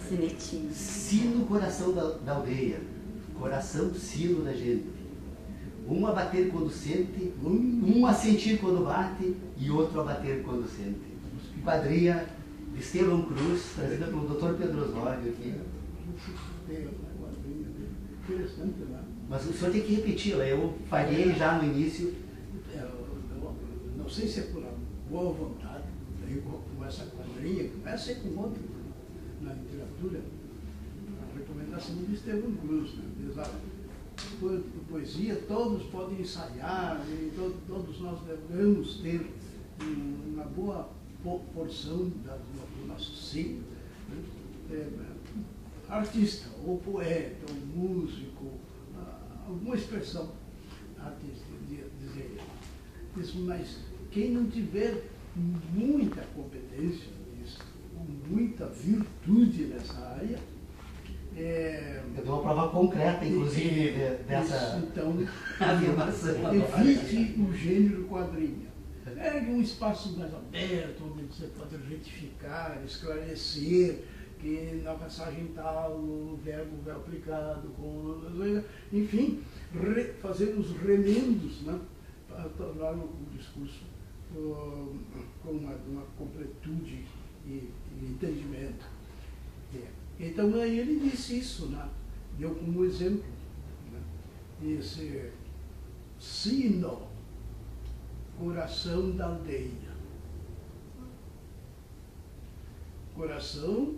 Sinetinho. Sino, coração da aldeia. Coração, sino da gente. Um a bater quando sente, um a sentir quando bate e outro a bater quando sente. Quadrilha de Estevão Cruz, trazida pelo Dr. Pedro Osório aqui. Interessante, né? Mas o senhor tem que repeti-la, eu falhei já no início. Não sei se é por boa vontade, daí com essa quadrinha, começa com outro na literatura, a recomendação de Estevão Cruz, né? Poesia todos podem ensaiar, e todos nós devemos ter uma boa porção do nosso signo, né? Artista, ou poeta, ou músico, alguma expressão artística, dizer isso, mas quem não tiver muita competência nisso, muita virtude nessa área, eu dou uma prova concreta, inclusive, dessa então, afirmação. evite o gênero quadrinha. Pegue um espaço mais aberto, onde você pode retificar, esclarecer, que na passagem tal, o verbo vai aplicado, enfim, fazer os remendos, né, para tornar o discurso com uma completude e entendimento. Então aí ele disse isso, né? Deu como exemplo, né? Esse sino, coração da aldeia. Coração,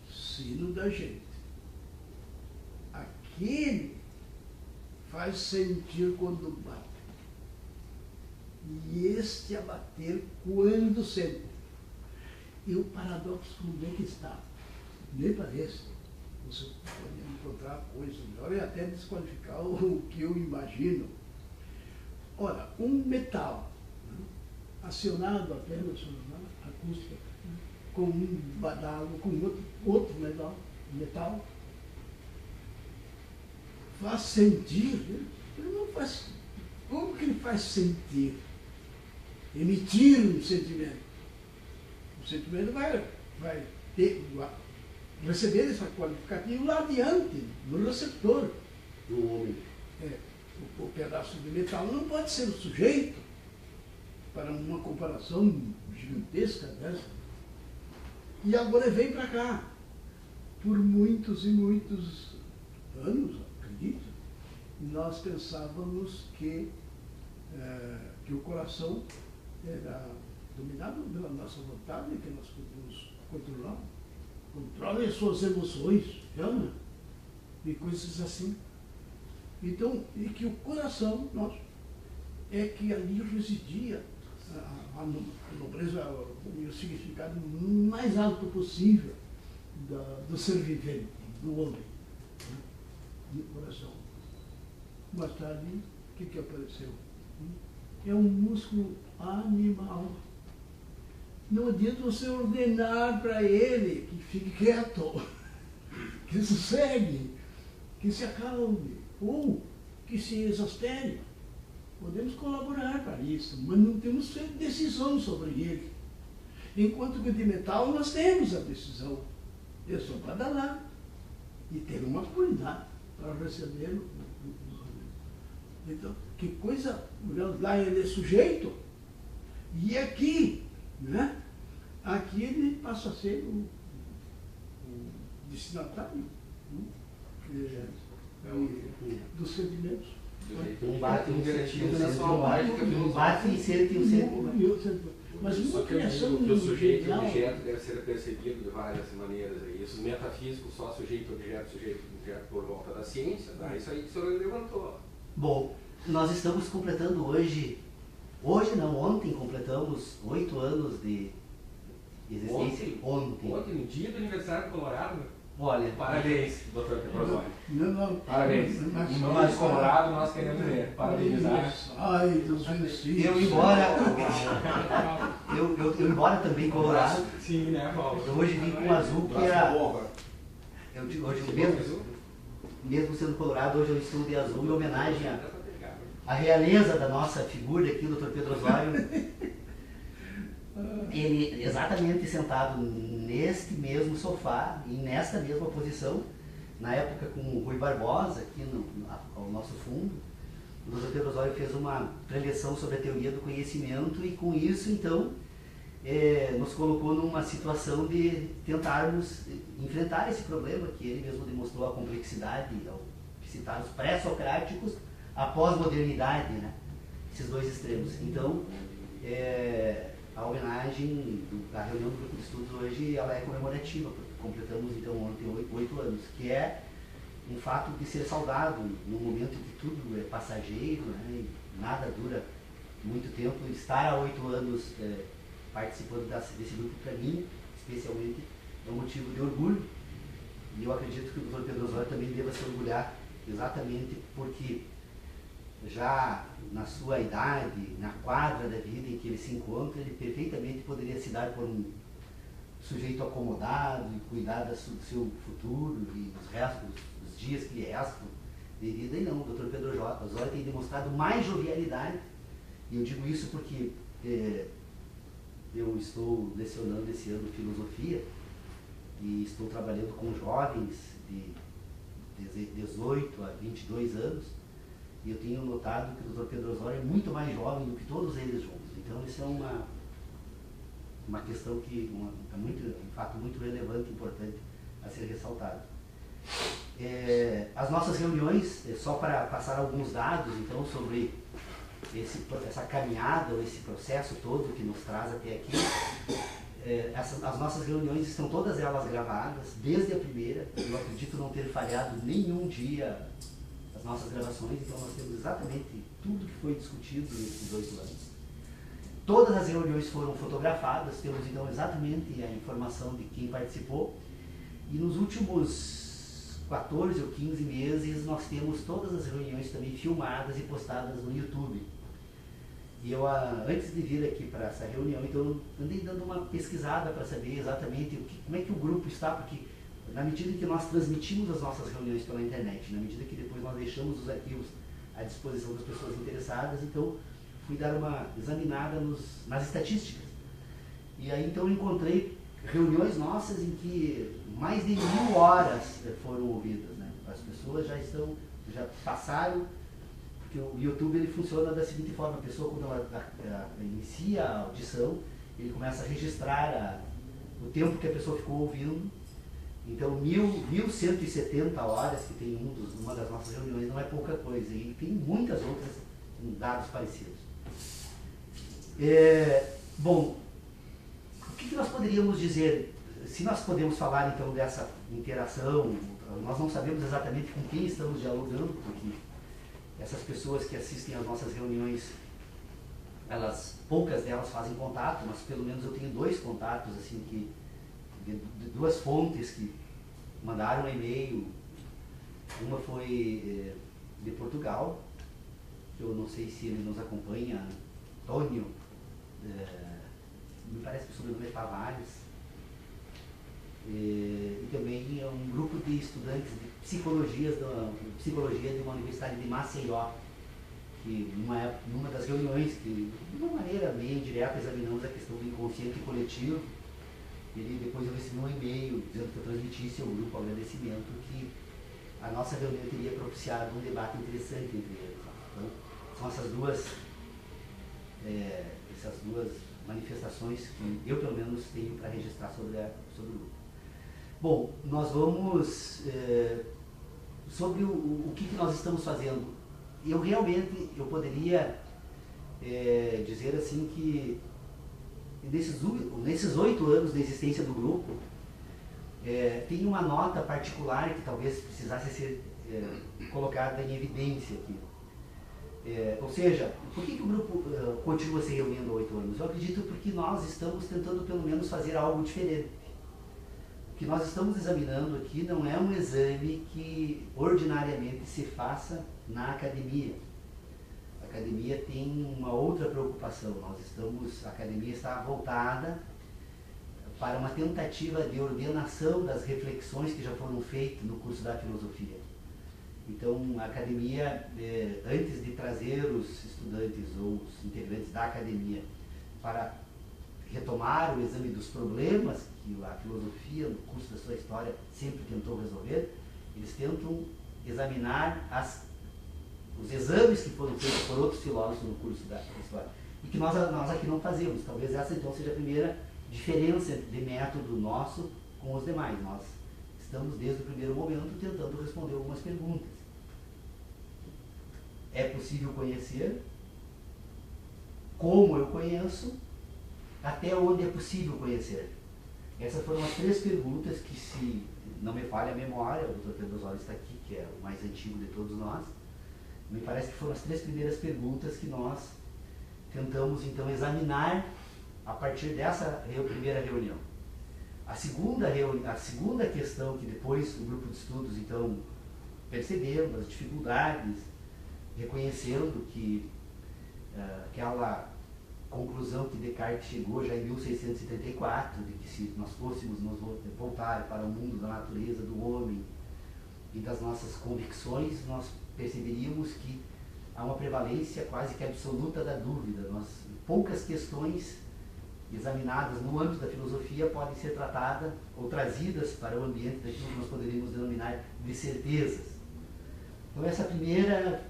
sino da gente. Aquele faz sentir quando bate. E este a bater quando sente. E o paradoxo como é que está? Nem parece. Você pode encontrar coisas melhor e até desqualificar o que eu imagino. Ora, um metal, né, acionado apenas na acústica, com um badalo, com outro metal, faz sentir, né? Ele não faz. Como que ele faz sentir? Emitir um sentimento. O sentimento vai receber essa qualificativa lá adiante, no receptor. Do homem. O pedaço de metal não pode ser o sujeito para uma comparação gigantesca dessa. E agora vem para cá. Por muitos e muitos anos, acredito, nós pensávamos que o coração era dominado pela nossa vontade, que nós podemos controlar. Controle as suas emoções, né? E coisas assim. Então, e que o coração nosso é que ali residia a nobreza, o significado mais alto possível do ser vivente, do homem, né? No coração. Mais tarde, o que apareceu? É um músculo animal. Não adianta você ordenar para ele que fique quieto, que sossegue, que se acalme, ou que se exaspere. Podemos colaborar para isso, mas não temos decisão sobre ele. Enquanto que de metal nós temos a decisão. É só badalar e ter uma qualidade para receber. Então, que coisa, lá ele é sujeito, e aqui, né? Aqui ele passa a ser o destinatário, né? Dos sentimentos. Um bate no invertido na sua centro, lógica, um bate e sente o centro. Mas Só uma que eu criação digo que o sujeito e o genial. objeto deve ser percebido de várias maneiras. Aí. Isso metafísico, só sujeito e objeto por volta da ciência, tá? Isso aí que o senhor levantou. Bom, nós estamos completando hoje não, ontem completamos 8 anos de existência. Ontem. Ontem, no dia do aniversário do Colorado. Olha, Parabéns, doutor Petrosoli. Não. Parabéns. Em nome de Colorado, nós queremos ver. Parabenizar. Ai, Deus vencidos. eu embora também colorado, Sim, né, Paulo? eu hoje vim com azul, que era... Eu digo, hoje mesmo sendo colorado, hoje eu estou de azul em homenagem à realeza da nossa figura aqui, o Dr. Pedro Osório. ele exatamente sentado neste mesmo sofá e nesta mesma posição, na época com o Rui Barbosa, aqui ao nosso fundo, o Dr. Pedro Osório fez uma preleção sobre a teoria do conhecimento e com isso, então, nos colocou numa situação de tentarmos enfrentar esse problema, que ele mesmo demonstrou a complexidade ao citar os pré-socráticos, a pós-modernidade, né? Esses dois extremos. Então, a homenagem da reunião do grupo de estudos hoje, ela é comemorativa, porque completamos então ontem 8 anos, que é um fato de ser saudado no momento em que tudo é passageiro, né, e nada dura muito tempo. Estar há 8 anos participando desse grupo, para mim, especialmente, é um motivo de orgulho. E eu acredito que o Dr. Pedro Osório também deva se orgulhar, exatamente porque já na sua idade, na quadra da vida em que ele se encontra, ele perfeitamente poderia se dar por um sujeito acomodado e cuidar do seu futuro e dos restos, dos dias que lhe restam de vida. E não, o Dr. Pedro Osório tem demonstrado mais jovialidade, e eu digo isso porque eu estou lecionando esse ano filosofia e estou trabalhando com jovens de 18 a 22 anos, e eu tenho notado que o Dr. Pedro Osório é muito mais jovem do que todos eles juntos. Então isso é uma questão que é um fato muito relevante e importante a ser ressaltado. As nossas reuniões, só para passar alguns dados então sobre essa caminhada, ou esse processo todo que nos traz até aqui, as nossas reuniões estão todas elas gravadas, desde a primeira. Eu acredito não ter falhado nenhum dia as nossas gravações, então nós temos exatamente tudo que foi discutido nesses 8 anos. Todas as reuniões foram fotografadas, temos então exatamente a informação de quem participou, e nos últimos 14 ou 15 meses nós temos todas as reuniões também filmadas e postadas no YouTube. E eu, antes de vir aqui para essa reunião, então eu andei dando uma pesquisada para saber exatamente como é que o grupo está, porque na medida que nós transmitimos as nossas reuniões pela internet, na medida que depois nós deixamos os arquivos à disposição das pessoas interessadas, então fui dar uma examinada nas estatísticas. E aí então encontrei reuniões nossas em que mais de 1000 horas foram ouvidas, né? As pessoas já passaram, porque o YouTube ele funciona da seguinte forma: a pessoa, quando ela inicia a audição, ele começa a registrar o tempo que a pessoa ficou ouvindo. Então 1170 horas que tem uma das nossas reuniões não é pouca coisa, e tem muitas outras com dados parecidos. Bom, o que nós poderíamos dizer? Se nós podemos falar então dessa interação, nós não sabemos exatamente com quem estamos dialogando, porque essas pessoas que assistem às nossas reuniões, poucas delas fazem contato, mas pelo menos eu tenho 2 contatos, assim, de 2 fontes que mandaram um e-mail. Uma foi de Portugal, que eu não sei se ele nos acompanha, Antônio, me parece que o sobrenome é Tavares, e também é um grupo de estudantes de psicologia de uma universidade de Maceió, que numa das reuniões, que de uma maneira meio indireta examinamos a questão do inconsciente coletivo. Depois eu recebi um e-mail dizendo que eu transmitisse ao grupo agradecimento que a nossa reunião teria propiciado um debate interessante entre eles. Então, são essas duas manifestações que eu, pelo menos, tenho para registrar sobre o grupo. Bom, nós vamos sobre o que nós estamos fazendo. Eu poderia dizer assim que nesses 8 anos de existência do grupo, tem uma nota particular que talvez precisasse ser colocada em evidência aqui. Ou seja, por que o grupo continua se reunindo há 8 anos? Eu acredito porque nós estamos tentando pelo menos fazer algo diferente. O que nós estamos examinando aqui não é um exame que ordinariamente se faça na academia. A academia tem uma outra preocupação. A academia está voltada para uma tentativa de ordenação das reflexões que já foram feitas no curso da filosofia. Então, a academia, antes de trazer os estudantes ou os integrantes da academia para retomar o exame dos problemas que a filosofia, no curso da sua história, sempre tentou resolver, eles tentam examinar os exames que foram feitos por outros filósofos no curso da história. E que nós aqui não fazemos. Talvez essa então seja a primeira diferença de método nosso com os demais. Nós estamos desde o primeiro momento tentando responder algumas perguntas. É possível conhecer? Como eu conheço? Até onde é possível conhecer? Essas foram as 3 perguntas que, se não me falha a memória, o Dr. Pedro Osório está aqui, que é o mais antigo de todos nós, me parece que foram as 3 primeiras perguntas que nós tentamos então examinar a partir dessa primeira reunião. A segunda questão que depois o grupo de estudos então percebendo as dificuldades, reconhecendo que aquela conclusão que Descartes chegou já em 1634, de que se nós fôssemos nos voltar para o mundo da natureza, do homem e das nossas convicções, nós perceberíamos que há uma prevalência quase que absoluta da dúvida. Poucas questões examinadas no âmbito da filosofia podem ser tratadas ou trazidas para o ambiente daquilo que nós poderíamos denominar de certezas. Então essa primeira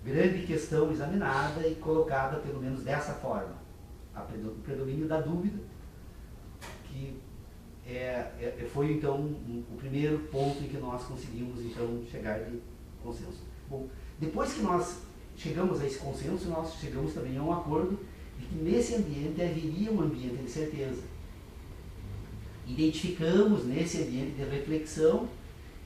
grande questão examinada e colocada pelo menos dessa forma, o predomínio da dúvida, que foi então o primeiro ponto em que nós conseguimos então chegar de consenso. Bom, depois que nós chegamos a esse consenso, nós chegamos também a um acordo de que nesse ambiente haveria um ambiente de certeza. Identificamos nesse ambiente de reflexão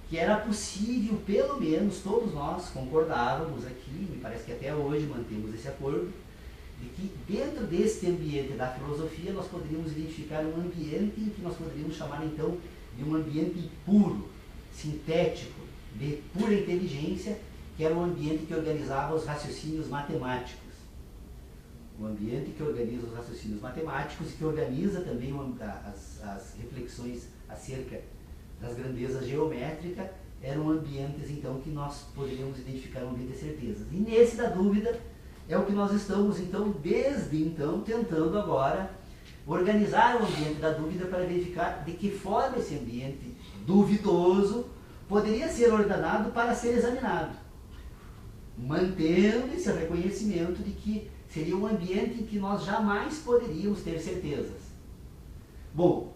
que era possível, pelo menos todos nós concordávamos aqui, me parece que até hoje mantemos esse acordo, de que dentro desse ambiente da filosofia nós poderíamos identificar um ambiente que nós poderíamos chamar então de um ambiente puro, sintético, de pura inteligência, que era um ambiente que organizava os raciocínios matemáticos. O ambiente que organiza os raciocínios matemáticos e que organiza também as reflexões acerca das grandezas geométricas, eram ambientes então que nós poderíamos identificar um ambiente de certezas. E nesse da dúvida é o que nós estamos então, desde então, tentando agora organizar o ambiente da dúvida para verificar de que forma esse ambiente duvidoso poderia ser ordenado para ser examinado, mantendo esse reconhecimento de que seria um ambiente em que nós jamais poderíamos ter certezas. Bom,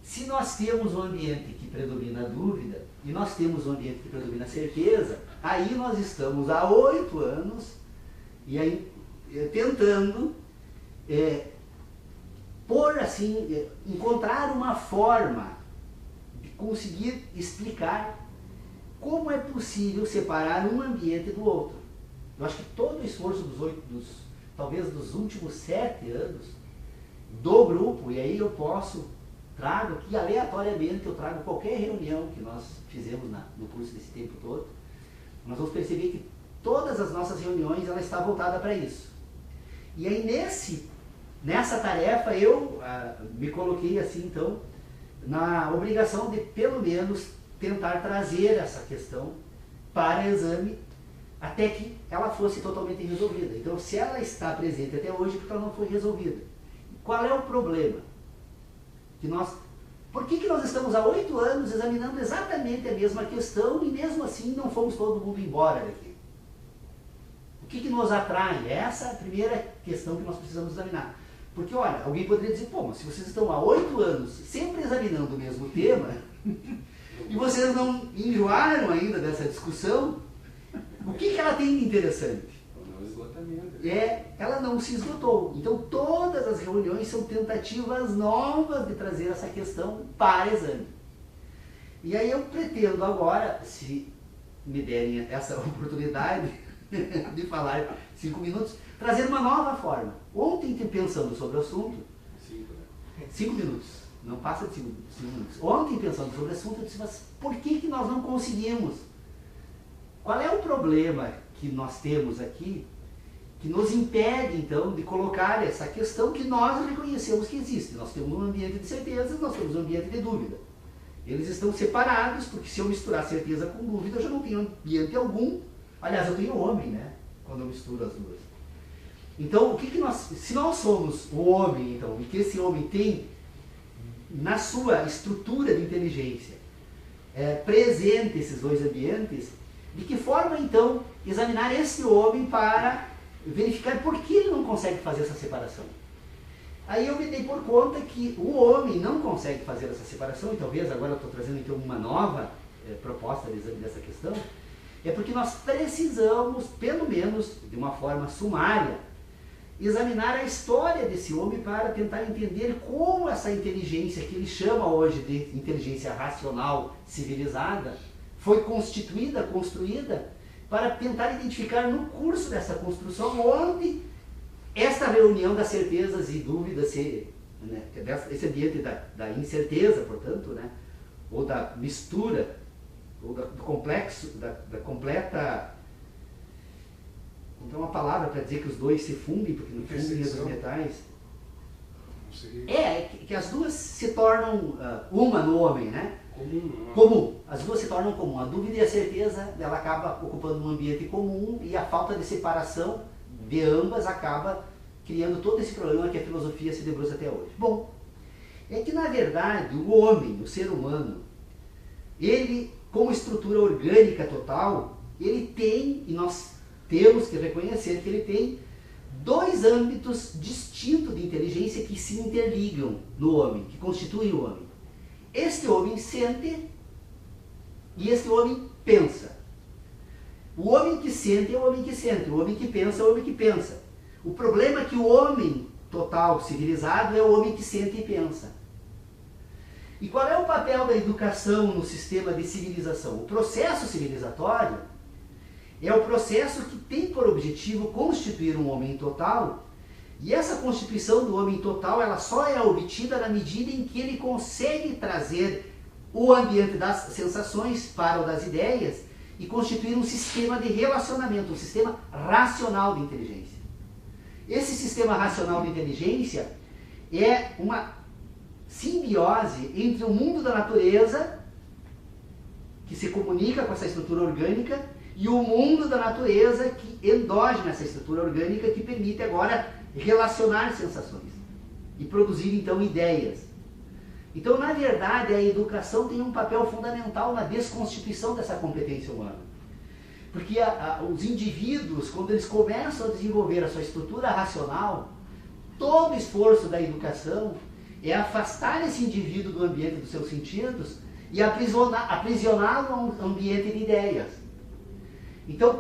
se nós temos um ambiente que predomina a dúvida e nós temos um ambiente que predomina a certeza, aí nós estamos há 8 anos e aí, tentando encontrar uma forma de conseguir explicar como é possível separar um ambiente do outro. Eu acho que todo o esforço talvez dos últimos 7 anos do grupo, e aí eu trago aqui aleatoriamente, eu trago qualquer reunião que nós fizemos no curso desse tempo todo, nós vamos perceber que todas as nossas reuniões ela está voltada para isso. E aí nessa tarefa eu me coloquei assim então na obrigação de pelo menos tentar trazer essa questão para exame até que ela fosse totalmente resolvida. Então, se ela está presente até hoje, porque ela não foi resolvida. Qual é o problema? Por que nós estamos há 8 anos examinando exatamente a mesma questão e mesmo assim não fomos todo mundo embora daqui? O que nos atrai? Essa é a primeira questão que nós precisamos examinar. Porque, olha, alguém poderia dizer, pô, mas se vocês estão há 8 anos sempre examinando o mesmo tema e vocês não enjoaram ainda dessa discussão, o que ela tem de interessante? Ela não se esgotou. Então todas as reuniões são tentativas novas de trazer essa questão para exame. E aí eu pretendo agora, se me derem essa oportunidade de falar 5 minutos, trazer uma nova forma. Ontem, pensando sobre o assunto, 5 minutos, não passa de 5 minutos. Ontem, pensando sobre o assunto, eu disse, mas por que nós não conseguimos? Qual é o problema que nós temos aqui que nos impede, então, de colocar essa questão que nós reconhecemos que existe? Nós temos um ambiente de certeza, nós temos um ambiente de dúvida. Eles estão separados, porque se eu misturar certeza com dúvida, eu já não tenho ambiente algum. Aliás, eu tenho homem, né? Quando eu misturo as duas. Então, o que nós, se nós somos o homem, então, e que esse homem tem na sua estrutura de inteligência presente esses dois ambientes, de que forma então examinar esse homem para verificar por que ele não consegue fazer essa separação? Aí eu me dei por conta que o homem não consegue fazer essa separação, e talvez agora eu estou trazendo então uma nova proposta de exame dessa questão, é porque nós precisamos, pelo menos de uma forma sumária, examinar a história desse homem para tentar entender como essa inteligência que ele chama hoje de inteligência racional civilizada foi constituída, construída, para tentar identificar no curso dessa construção onde esta reunião das certezas e dúvidas, esse ambiente da incerteza, portanto, né, ou da mistura, ou do complexo, da completa... Não tem uma palavra para dizer que os dois se fundem, porque não fundem os metais. Que as duas se tornam uma no homem, né? Comum. As duas se tornam comum. A dúvida e a certeza, ela acaba ocupando um ambiente comum e a falta de separação de ambas acaba criando todo esse problema que a filosofia se debruça até hoje. Bom, é que na verdade o homem, o ser humano, ele, como estrutura orgânica total, ele tem, e nós temos que reconhecer que ele tem dois âmbitos distintos de inteligência que se interligam no homem, que constituem o homem. Este homem sente e este homem pensa. O homem que sente é o homem que sente, o homem que pensa é o homem que pensa. O problema é que o homem total, civilizado, é o homem que sente e pensa. E qual é o papel da educação no sistema de civilização? O processo civilizatório é o processo que tem por objetivo constituir um homem total, e essa constituição do homem total ela só é obtida na medida em que ele consegue trazer o ambiente das sensações para o das ideias e constituir um sistema de relacionamento, um sistema racional de inteligência. Esse sistema racional de inteligência é uma simbiose entre o mundo da natureza, que se comunica com essa estrutura orgânica, e o mundo da natureza que endógena essa estrutura orgânica que permite agora relacionar sensações e produzir então ideias. Então, na verdade, a educação tem um papel fundamental na desconstituição dessa competência humana. Porque os indivíduos, quando eles começam a desenvolver a sua estrutura racional, todo o esforço da educação é afastar esse indivíduo do ambiente dos seus sentidos e aprisioná-lo a um ambiente de ideias. Então,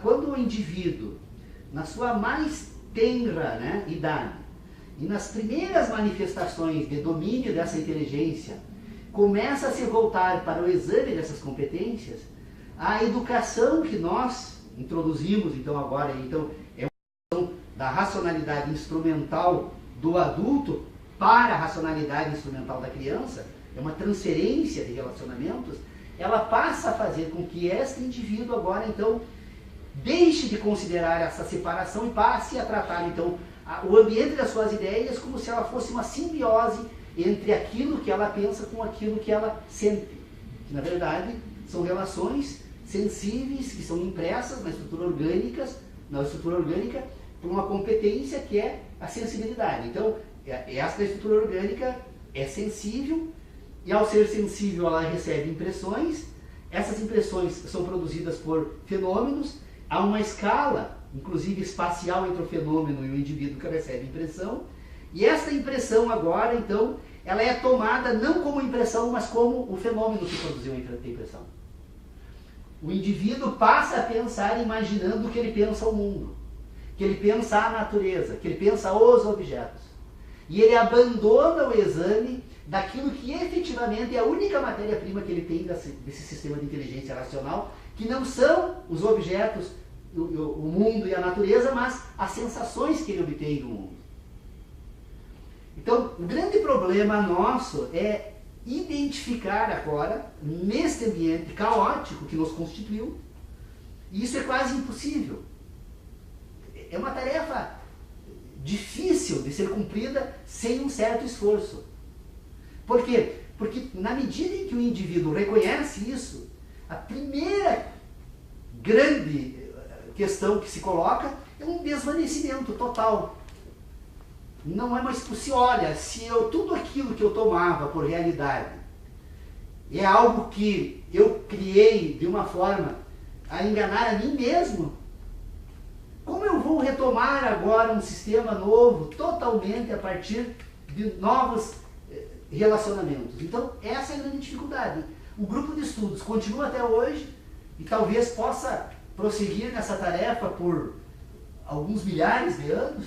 quando o indivíduo, na sua mais tenra, né, idade, e nas primeiras manifestações de domínio dessa inteligência, começa a se voltar para o exame dessas competências, a educação que nós introduzimos, então, agora, então, é uma educação da racionalidade instrumental do adulto para a racionalidade instrumental da criança, é uma transferência de relacionamentos. Ela passa a fazer com que este indivíduo agora, então, deixe de considerar essa separação e passe a tratar, então, o ambiente das suas ideias como se ela fosse uma simbiose entre aquilo que ela pensa com aquilo que ela sente. Que, na verdade, são relações sensíveis que são impressas na estrutura orgânica por uma competência que é a sensibilidade. Então, essa estrutura orgânica é sensível, e ao ser sensível ela recebe impressões, essas impressões são produzidas por fenômenos, há uma escala, inclusive espacial, entre o fenômeno e o indivíduo que recebe impressão, e esta impressão agora, então, ela é tomada não como impressão, mas como o fenômeno que produziu a impressão. O indivíduo passa a pensar imaginando que ele pensa o mundo, que ele pensa a natureza, que ele pensa os objetos. E ele abandona o exame daquilo que efetivamente é a única matéria-prima que ele tem desse sistema de inteligência racional, que não são os objetos, o mundo e a natureza, mas as sensações que ele obtém do mundo. Então, o grande problema nosso é identificar agora, neste ambiente caótico que nos constituiu, e isso é quase impossível. É uma tarefa difícil de ser cumprida sem um certo esforço. Por quê? Porque na medida em que o indivíduo reconhece isso, a primeira grande questão que se coloca é um desvanecimento total. Não é mais possível. Olha, se tudo aquilo que eu tomava por realidade é algo que eu criei de uma forma a enganar a mim mesmo, como eu vou retomar agora um sistema novo, totalmente a partir de novos relacionamentos? Então, essa é a grande dificuldade. O grupo de estudos continua até hoje e talvez possa prosseguir nessa tarefa por alguns milhares de anos,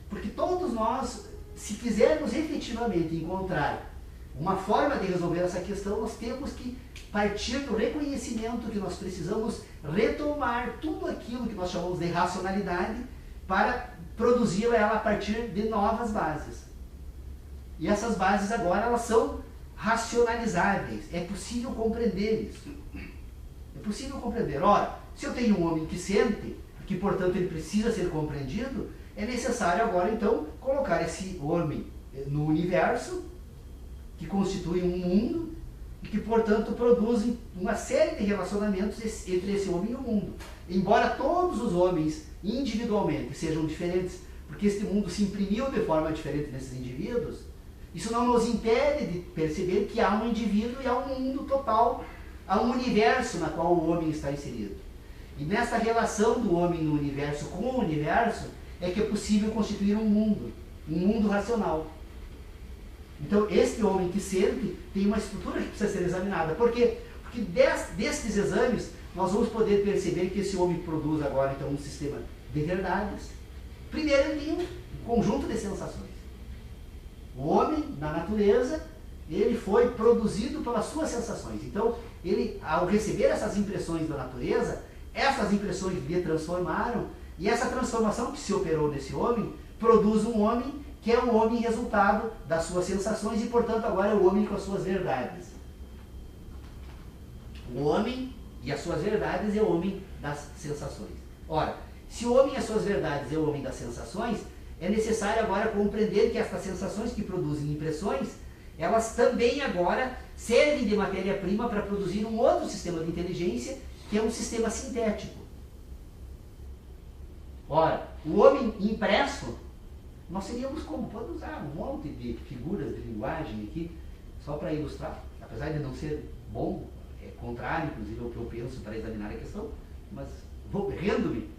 porque todos nós, se quisermos efetivamente encontrar uma forma de resolver essa questão, nós temos que partir do reconhecimento que nós precisamos retomar tudo aquilo que nós chamamos de racionalidade para produzir ela a partir de novas bases. E essas bases agora elas são racionalizáveis, é possível compreender isso. É possível compreender. Ora, se eu tenho um homem que sente, que portanto ele precisa ser compreendido, é necessário agora então colocar esse homem no universo, que constitui um mundo e que portanto produzem uma série de relacionamentos entre esse homem e o mundo. Embora todos os homens individualmente sejam diferentes, porque este mundo se imprimiu de forma diferente nesses indivíduos, isso não nos impede de perceber que há um indivíduo e há um mundo total, há um universo na qual o homem está inserido. E nessa relação do homem no universo com o universo é que é possível constituir um mundo racional. Então, este homem que sente tem uma estrutura que precisa ser examinada. Por quê? Porque destes exames nós vamos poder perceber que esse homem produz agora então um sistema de verdades. Primeiro ele tem um conjunto de sensações. O homem, na natureza, ele foi produzido pelas suas sensações. Então, ele, ao receber essas impressões da natureza, essas impressões lhe transformaram, e essa transformação que se operou nesse homem, produz um homem que é um homem resultado das suas sensações e, portanto, agora é o homem com as suas verdades. O homem e as suas verdades é o homem das sensações. Ora, se o homem e as suas verdades é o homem das sensações, é necessário agora compreender que estas sensações que produzem impressões, elas também agora servem de matéria-prima para produzir um outro sistema de inteligência, que é um sistema sintético. Ora, o homem impresso, nós seríamos como? Pode usar um monte de figuras de linguagem aqui, só para ilustrar, apesar de não ser bom, é contrário, inclusive, ao que eu penso para examinar a questão, mas rendo-me.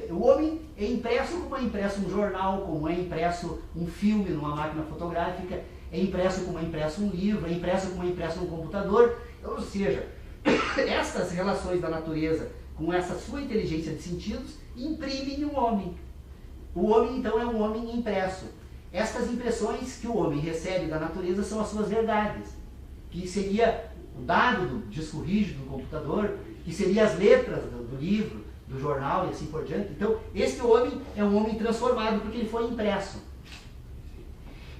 O homem é impresso como é impresso um jornal, como é impresso um filme numa máquina fotográfica, é impresso como é impresso um livro, é impresso como é impresso um computador. Ou seja, estas relações da natureza com essa sua inteligência de sentidos imprimem um homem. O homem, então, é um homem impresso. Estas impressões que o homem recebe da natureza são as suas verdades, que seria o dado do disco rígido do computador, que seria as letras do livro, do jornal e assim por diante. Então, este homem é um homem transformado porque ele foi impresso.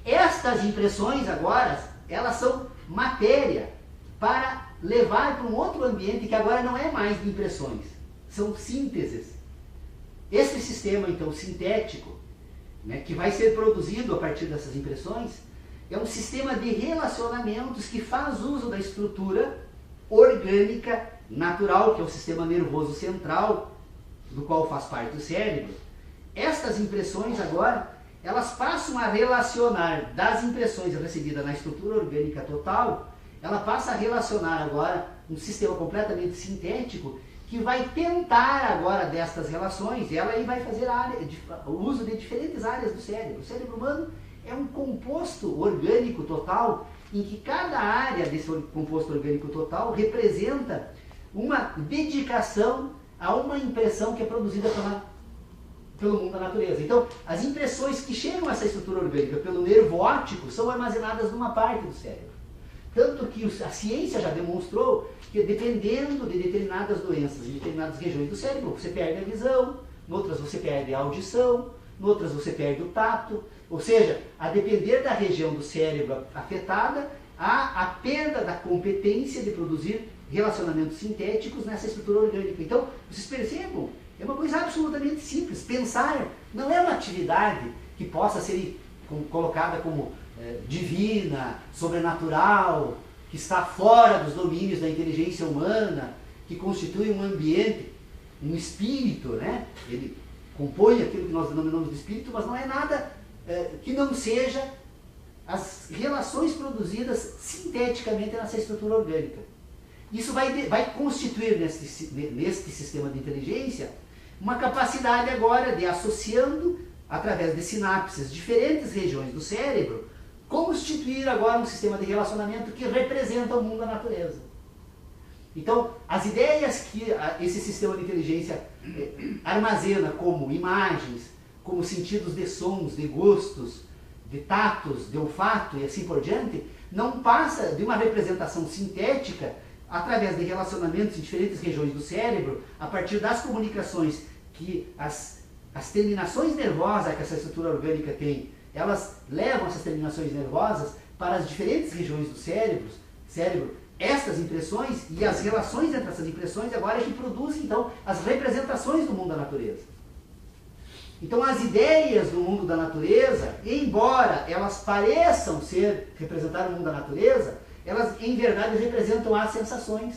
Estas impressões agora, elas são matéria para levar para um outro ambiente que agora não é mais de impressões, são sínteses. Esse sistema, então, sintético, né, que vai ser produzido a partir dessas impressões, é um sistema de relacionamentos que faz uso da estrutura orgânica natural, que é o sistema nervoso central, do qual faz parte o cérebro. Estas impressões agora, elas passam a relacionar das impressões recebidas na estrutura orgânica total, ela passa a relacionar agora um sistema completamente sintético que vai tentar agora destas relações, ela aí vai fazer o uso de diferentes áreas do cérebro. O cérebro humano é um composto orgânico total, em que cada área desse composto orgânico total representa uma dedicação a uma impressão que é produzida pelo mundo da natureza. Então, as impressões que chegam a essa estrutura orgânica pelo nervo óptico são armazenadas numa parte do cérebro. Tanto que a ciência já demonstrou que, dependendo de determinadas doenças em determinadas regiões do cérebro, você perde a visão, em outras você perde a audição, em outras você perde o tato. Ou seja, a depender da região do cérebro afetada, há a perda da competência de produzir relacionamentos sintéticos nessa estrutura orgânica. Então, vocês percebam, é uma coisa absolutamente simples. Pensar não é uma atividade que possa ser colocada como divina, sobrenatural, que está fora dos domínios da inteligência humana, que constitui um ambiente. um espírito, né? Ele compõe aquilo que nós denominamos de espírito, mas não é nada que não seja as relações produzidas sinteticamente nessa estrutura orgânica. Isso vai constituir neste sistema de inteligência uma capacidade agora de, associando, através de sinapses, diferentes regiões do cérebro, constituir agora um sistema de relacionamento que representa o mundo da natureza. Então, as ideias que esse sistema de inteligência armazena como imagens, como sentidos de sons, de gostos, de tatos, de olfato e assim por diante, não passa de uma representação sintética através de relacionamentos em diferentes regiões do cérebro, a partir das comunicações que as terminações nervosas que essa estrutura orgânica tem, elas levam essas terminações nervosas para as diferentes regiões do cérebro, estas impressões e as relações entre essas impressões agora é que produzem então as representações do mundo da natureza. Então as ideias do mundo da natureza, embora elas pareçam representar o mundo da natureza, elas em verdade representam as sensações.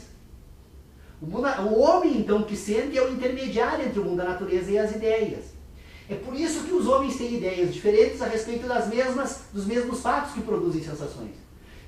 O homem então que sente é o intermediário entre o mundo da natureza e as ideias. É por isso que os homens têm ideias diferentes a respeito dos mesmos fatos que produzem sensações.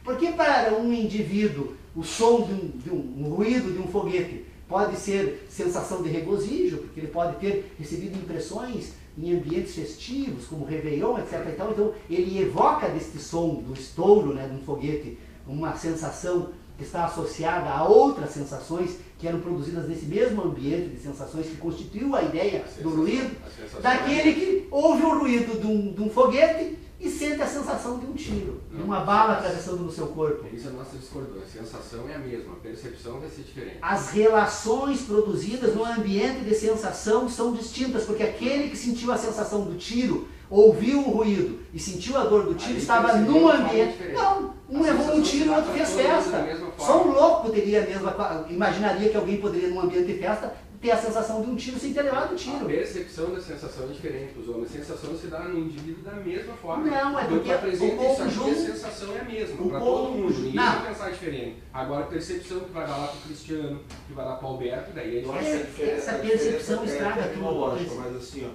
Porque para um indivíduo o som de um ruído de um foguete pode ser sensação de regozijo, porque ele pode ter recebido impressões em ambientes festivos, como Réveillon, etc. Então ele evoca deste som, do estouro, né, de um foguete, uma sensação que está associada a outras sensações que eram produzidas nesse mesmo ambiente de sensações que constituiu a ideia do ruído, daquele que ouve o ruído de um foguete e sente a sensação de um tiro, de uma bala atravessando no seu corpo. Isso é a nossa discordância. A sensação é a mesma, a percepção vai ser diferente. As relações produzidas no ambiente de sensação são distintas, porque aquele que sentiu a sensação do tiro, ouviu o ruído e sentiu a dor do tiro, estava num ambiente... Não, um levou um tiro e o outro fez festa. Só um louco teria a mesma... Imaginaria que alguém poderia, num ambiente de festa, ter a sensação de um tiro sem ter levado o tiro. A percepção da sensação é diferente para os homens. A sensação se dá no indivíduo da mesma forma. Não, é porque o conjunto... a sensação é a mesma para todo mundo. Ninguém vai pensar diferente. Agora, a percepção que vai dar lá para o Cristiano, que vai dar para o Alberto, daí é diferente. Essa percepção estraga tudo. Mas assim,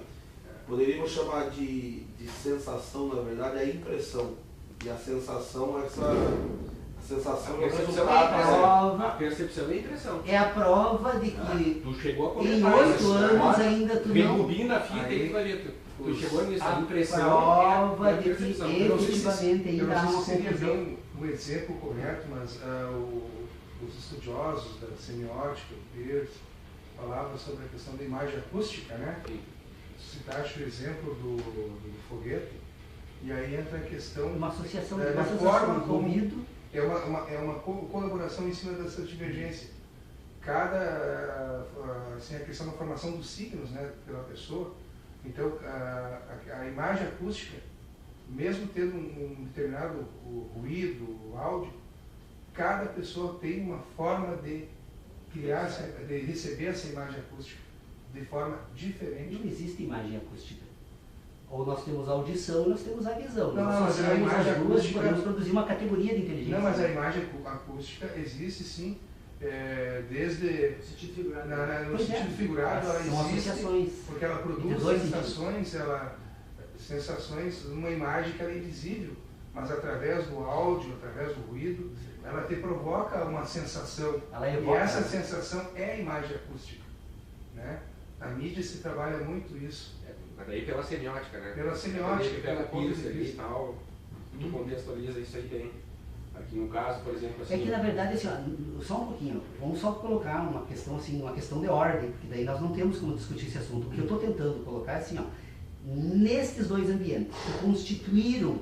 poderíamos chamar de sensação, na verdade, a impressão. E a sensação, a sensação é o resultado. A percepção é a impressão. É a prova de que tu chegou a em comentar 8 anos ainda tu não... Rebobina a fita e tu vai ver. Tu chegou nisso, a impressão prova é a de que percepção. efetivamente ainda há uma seria confusão. bem um exemplo correto, mas os estudiosos da semiótica, o Peirce, falavam sobre a questão da imagem acústica, né? Citaste o exemplo do foguete, e aí entra a questão Uma associação da forma com o como ruído. é uma colaboração em cima dessa divergência. Assim, a questão da formação dos signos, né, pela pessoa. Então, a imagem acústica, mesmo tendo um determinado ruído, áudio, cada pessoa tem uma forma de criar, de receber essa imagem acústica de forma diferente. Não existe imagem acústica. Ou nós temos a audição ou nós temos a visão. Não, nós mas a imagem as duas acústica... podemos produzir uma categoria de inteligência. Não, mas a imagem acústica existe sim, desde... No sentido figurado. No sentido figurado, ela são existe, associações. porque ela produz sensações, uma imagem que ela é invisível, mas através do áudio, através do ruído, ela te provoca uma sensação. Ela evoca, e essa sensação é a imagem acústica, né? Na mídia se trabalha muito isso. Mas daí pela semiótica, né? Pela semiótica, Que pega pelo ponto Peirce de ali e vista. tal, tu contextualiza isso aí bem. Aqui no caso, por exemplo, assim... É que na verdade, assim, ó, só um pouquinho, vamos só colocar uma questão assim, uma questão de ordem, porque daí nós não temos como discutir esse assunto. O que eu estou tentando colocar é assim, ó, nestes dois ambientes que constituíram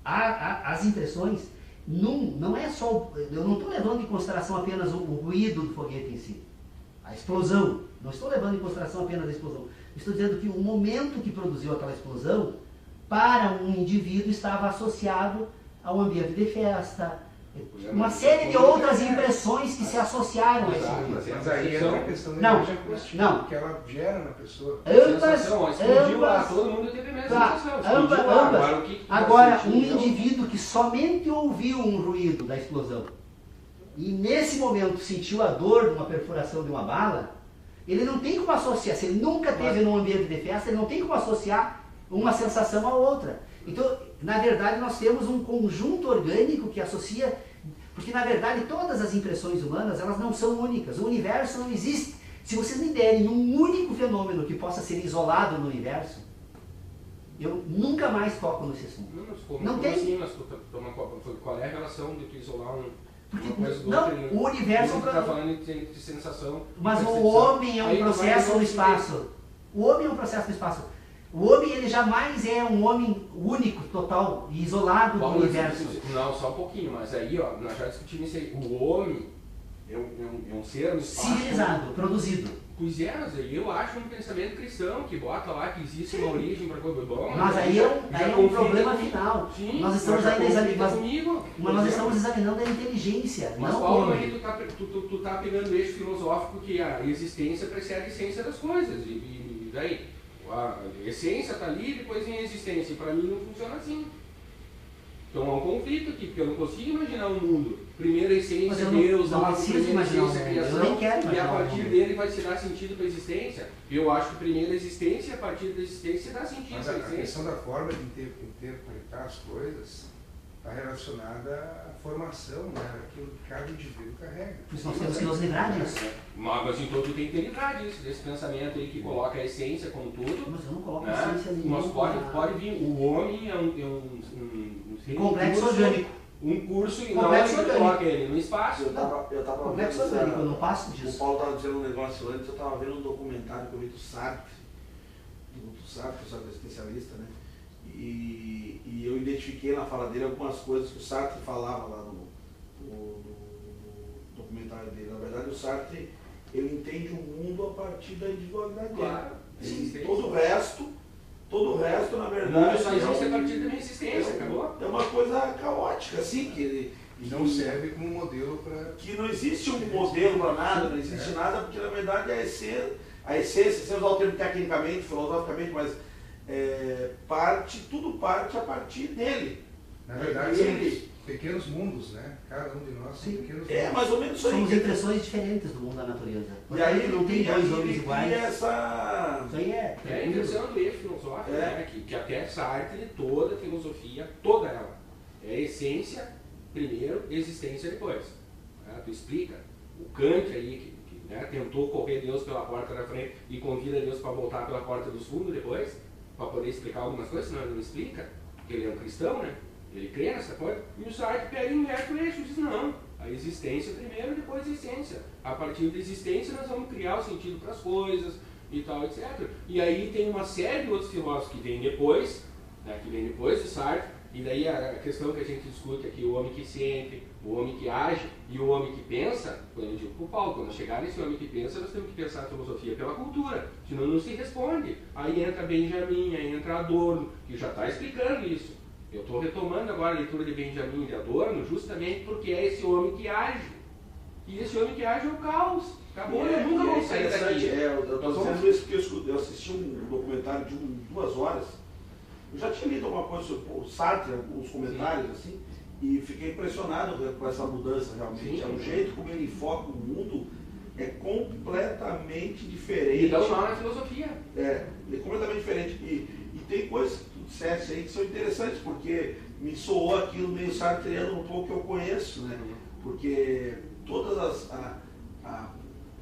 as impressões, não é só, eu não estou levando em consideração apenas o ruído do foguete em si, a explosão, não estou levando em consideração apenas a explosão. Estou dizendo que o momento que produziu aquela explosão, para um indivíduo, estava associado a um ambiente de festa, uma série de outras impressões que se associaram a esse ambiente. Mas aí entra a questão da Não, imagem acústica, não. que ela gera na pessoa. Explodiu lá, todo mundo teve a mesma sensação. Explodiu lá. Agora, o que vai Agora, sentir, um então? indivíduo que somente ouviu um ruído da explosão e nesse momento sentiu a dor de uma perfuração de uma bala, Ele não tem como associar, se ele nunca teve num ambiente de festa, ele não tem como associar uma sensação à outra. Então, na verdade, nós temos um conjunto orgânico que associa, porque na verdade todas as impressões humanas, elas não são únicas. O universo não existe. Se vocês me derem um único fenômeno que possa ser isolado no universo, eu nunca mais toco nesse assunto. Não tem. Assim, mas qual é a relação de tu isolar uma coisa do não, outro? O universo está falando de sensação. Mas o homem é um processo no espaço. O homem é um processo no espaço. O homem, ele jamais é um homem único, total, isolado do universo. Não, só um pouquinho, mas aí, ó, nós já discutimos isso aí. O homem é um ser no espaço. Civilizado, produzido. Pois é, mas aí eu acho um pensamento cristão que bota lá que existe uma origem para coisa bom. Mas aí é um problema final. Sim, nós estamos ainda nós estamos examinando a inteligência, mas não o Paulo, homem. aí tu tá pegando o eixo filosófico que a existência precede a essência das coisas. E daí? A essência está ali, depois vem a existência. E para mim não funciona assim. Então há um conflito aqui, porque eu não consigo imaginar um mundo. Primeiro a essência, Deus, não preciso imaginar a criação, eu nem quero imaginar e a partir dele vai se dar sentido para a existência. Eu acho que primeiro a existência, e a partir da existência dá sentido Mas para a a existência. questão da forma de interpretar as coisas está relacionada à formação, né? Aquilo que cada indivíduo carrega. Por isso nós temos que nos livrar disso. Mas então tu tem que te livrar disso, desse pensamento aí que coloca a essência como tudo. Mas eu não coloco né? essência nenhuma. Mas pode vir, o homem é um complexo orgânico. Um curso e não Complexo ele coloca ele no espaço. Eu tava Complexo orgânico, eu não passo disso. O Paulo estava dizendo um negócio antes, eu estava vendo um documentário que eu vi do Sartre, o Sartre é especialista, né? E eu identifiquei na fala dele algumas coisas que o Sartre falava lá no documentário dele. Na verdade, o Sartre, ele entende o mundo a partir da individualidade dele. Todo o resto, na verdade, só existe a partir da minha existência, acabou? É uma coisa caótica, assim, que não serve como modelo para... Que não existe um modelo para nada, não existe nada, porque na verdade a essência, sem usar o termo tecnicamente, filosoficamente, mas tudo parte a partir dele. Na verdade, são pequenos mundos, né? Cada um de nós são pequenos mundos. É, mais ou menos isso aí. Somos impressões diferentes do mundo da natureza. E aí não tem dois homens iguais. Essa... Isso aí é a inversão do eixo filosófico, né? Que até Sartre, toda a filosofia, toda ela, é essência primeiro, existência depois. Tu explica. O Kant aí, que tentou correr Deus pela porta da frente e convida Deus para voltar pela porta dos fundos depois, para poder explicar algumas coisas, senão ele não explica, porque ele é um cristão, né? Ele crê nessa coisa, e o Sartre pega e inverte o eixo e diz, não, a existência primeiro, depois a essência. A partir da existência nós vamos criar o sentido para as coisas e tal, etc. E aí tem uma série de outros filósofos que vêm depois, do Sartre, e daí a questão que a gente discute aqui, o homem que sente, o homem que age e o homem que pensa, quando eu digo para o Paulo, quando chegar nesse homem que pensa, nós temos que pensar a filosofia pela cultura, senão não se responde. Aí entra Benjamin, aí entra Adorno, que já está explicando isso. Eu estou retomando agora a leitura de Benjamin e de Adorno, justamente porque é esse homem que age. E esse homem que age é o caos. Acabou, eu nunca vou sair daqui. Eu estou dizendo isso porque eu assisti um documentário de 2 horas. Eu já tinha lido alguma coisa sobre o Sartre, alguns comentários assim, e fiquei impressionado com essa mudança realmente. É um jeito como ele enfoca o mundo, é completamente diferente. E dá um nó na filosofia. É completamente diferente. E tem coisas que tu disseste aí que são interessantes, porque me soou aquilo meio sartreano um pouco que eu conheço, né? Porque todas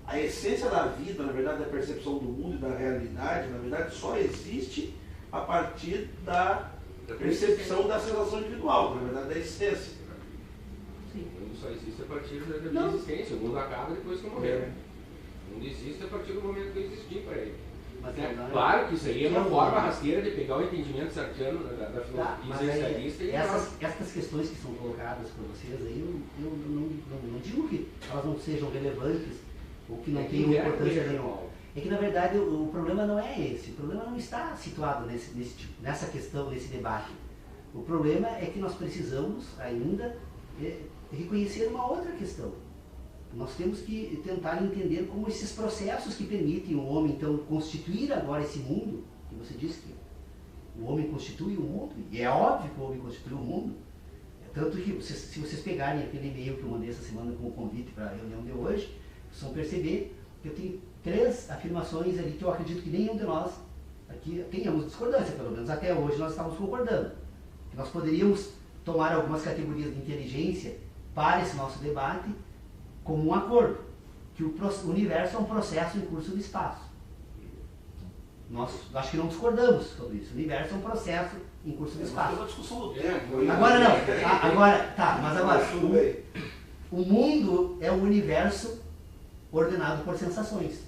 a essência da vida, na verdade, da percepção do mundo e da realidade, na verdade, só existe a partir da percepção da sensação individual, na verdade, da essência. Sim, o mundo só existe a partir da minha existência. O mundo acaba depois que eu morrer. O mundo existe a partir do momento que eu existi para ele. Mas claro que isso aí é uma forma rasteira de pegar o entendimento sartiano da filosofia existencialista. Essas questões que são colocadas por vocês aí, eu não digo que elas não sejam relevantes ou que não tenham importância nenhuma. É que na verdade o problema não é esse, o problema não está situado nessa questão, nesse debate. O problema é que nós precisamos ainda reconhecer uma outra questão. Nós temos que tentar entender como esses processos que permitem o homem então constituir agora esse mundo, que você disse que o homem constitui o mundo, e é óbvio que o homem constitui o mundo. Tanto que se vocês pegarem aquele e-mail que eu mandei essa semana como convite para a reunião de hoje, vocês vão perceber eu tenho 3 afirmações ali que eu acredito que nenhum de nós aqui tenhamos discordância, pelo menos até hoje nós estamos concordando. Que nós poderíamos tomar algumas categorias de inteligência para esse nosso debate como um acordo, que o universo é um processo em curso de espaço. Nós acho que não discordamos sobre isso. O universo é um processo em curso de espaço. É uma discussão do tempo. Agora não. Mas agora, Tudo bem. o mundo é o universo ordenado por sensações.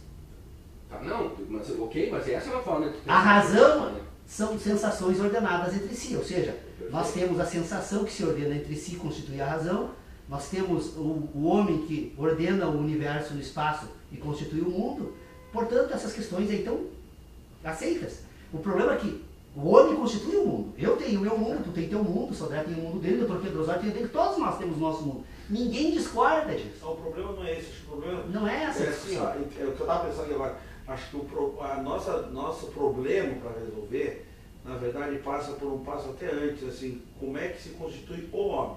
Tá, não, mas ok, mas essa é uma forma de A razão são sensações ordenadas entre si, ou seja, nós temos a sensação que se ordena entre si, constitui a razão, nós temos o homem que ordena o universo no espaço e constitui o mundo, portanto essas questões aí estão aceitas. O problema é que o homem constitui o mundo. Eu tenho o meu mundo, tu tem teu mundo, o Sodré tem o mundo dele, o Dr. Pedro Osório tem o dele, todos nós temos o nosso mundo. Ninguém discorda disso. O problema não é esse, o problema Não é essa é assim, ó, é o que eu estava pensando aqui agora. Acho que nosso problema para resolver, na verdade, passa por um passo até antes, assim, como é que se constitui o homem.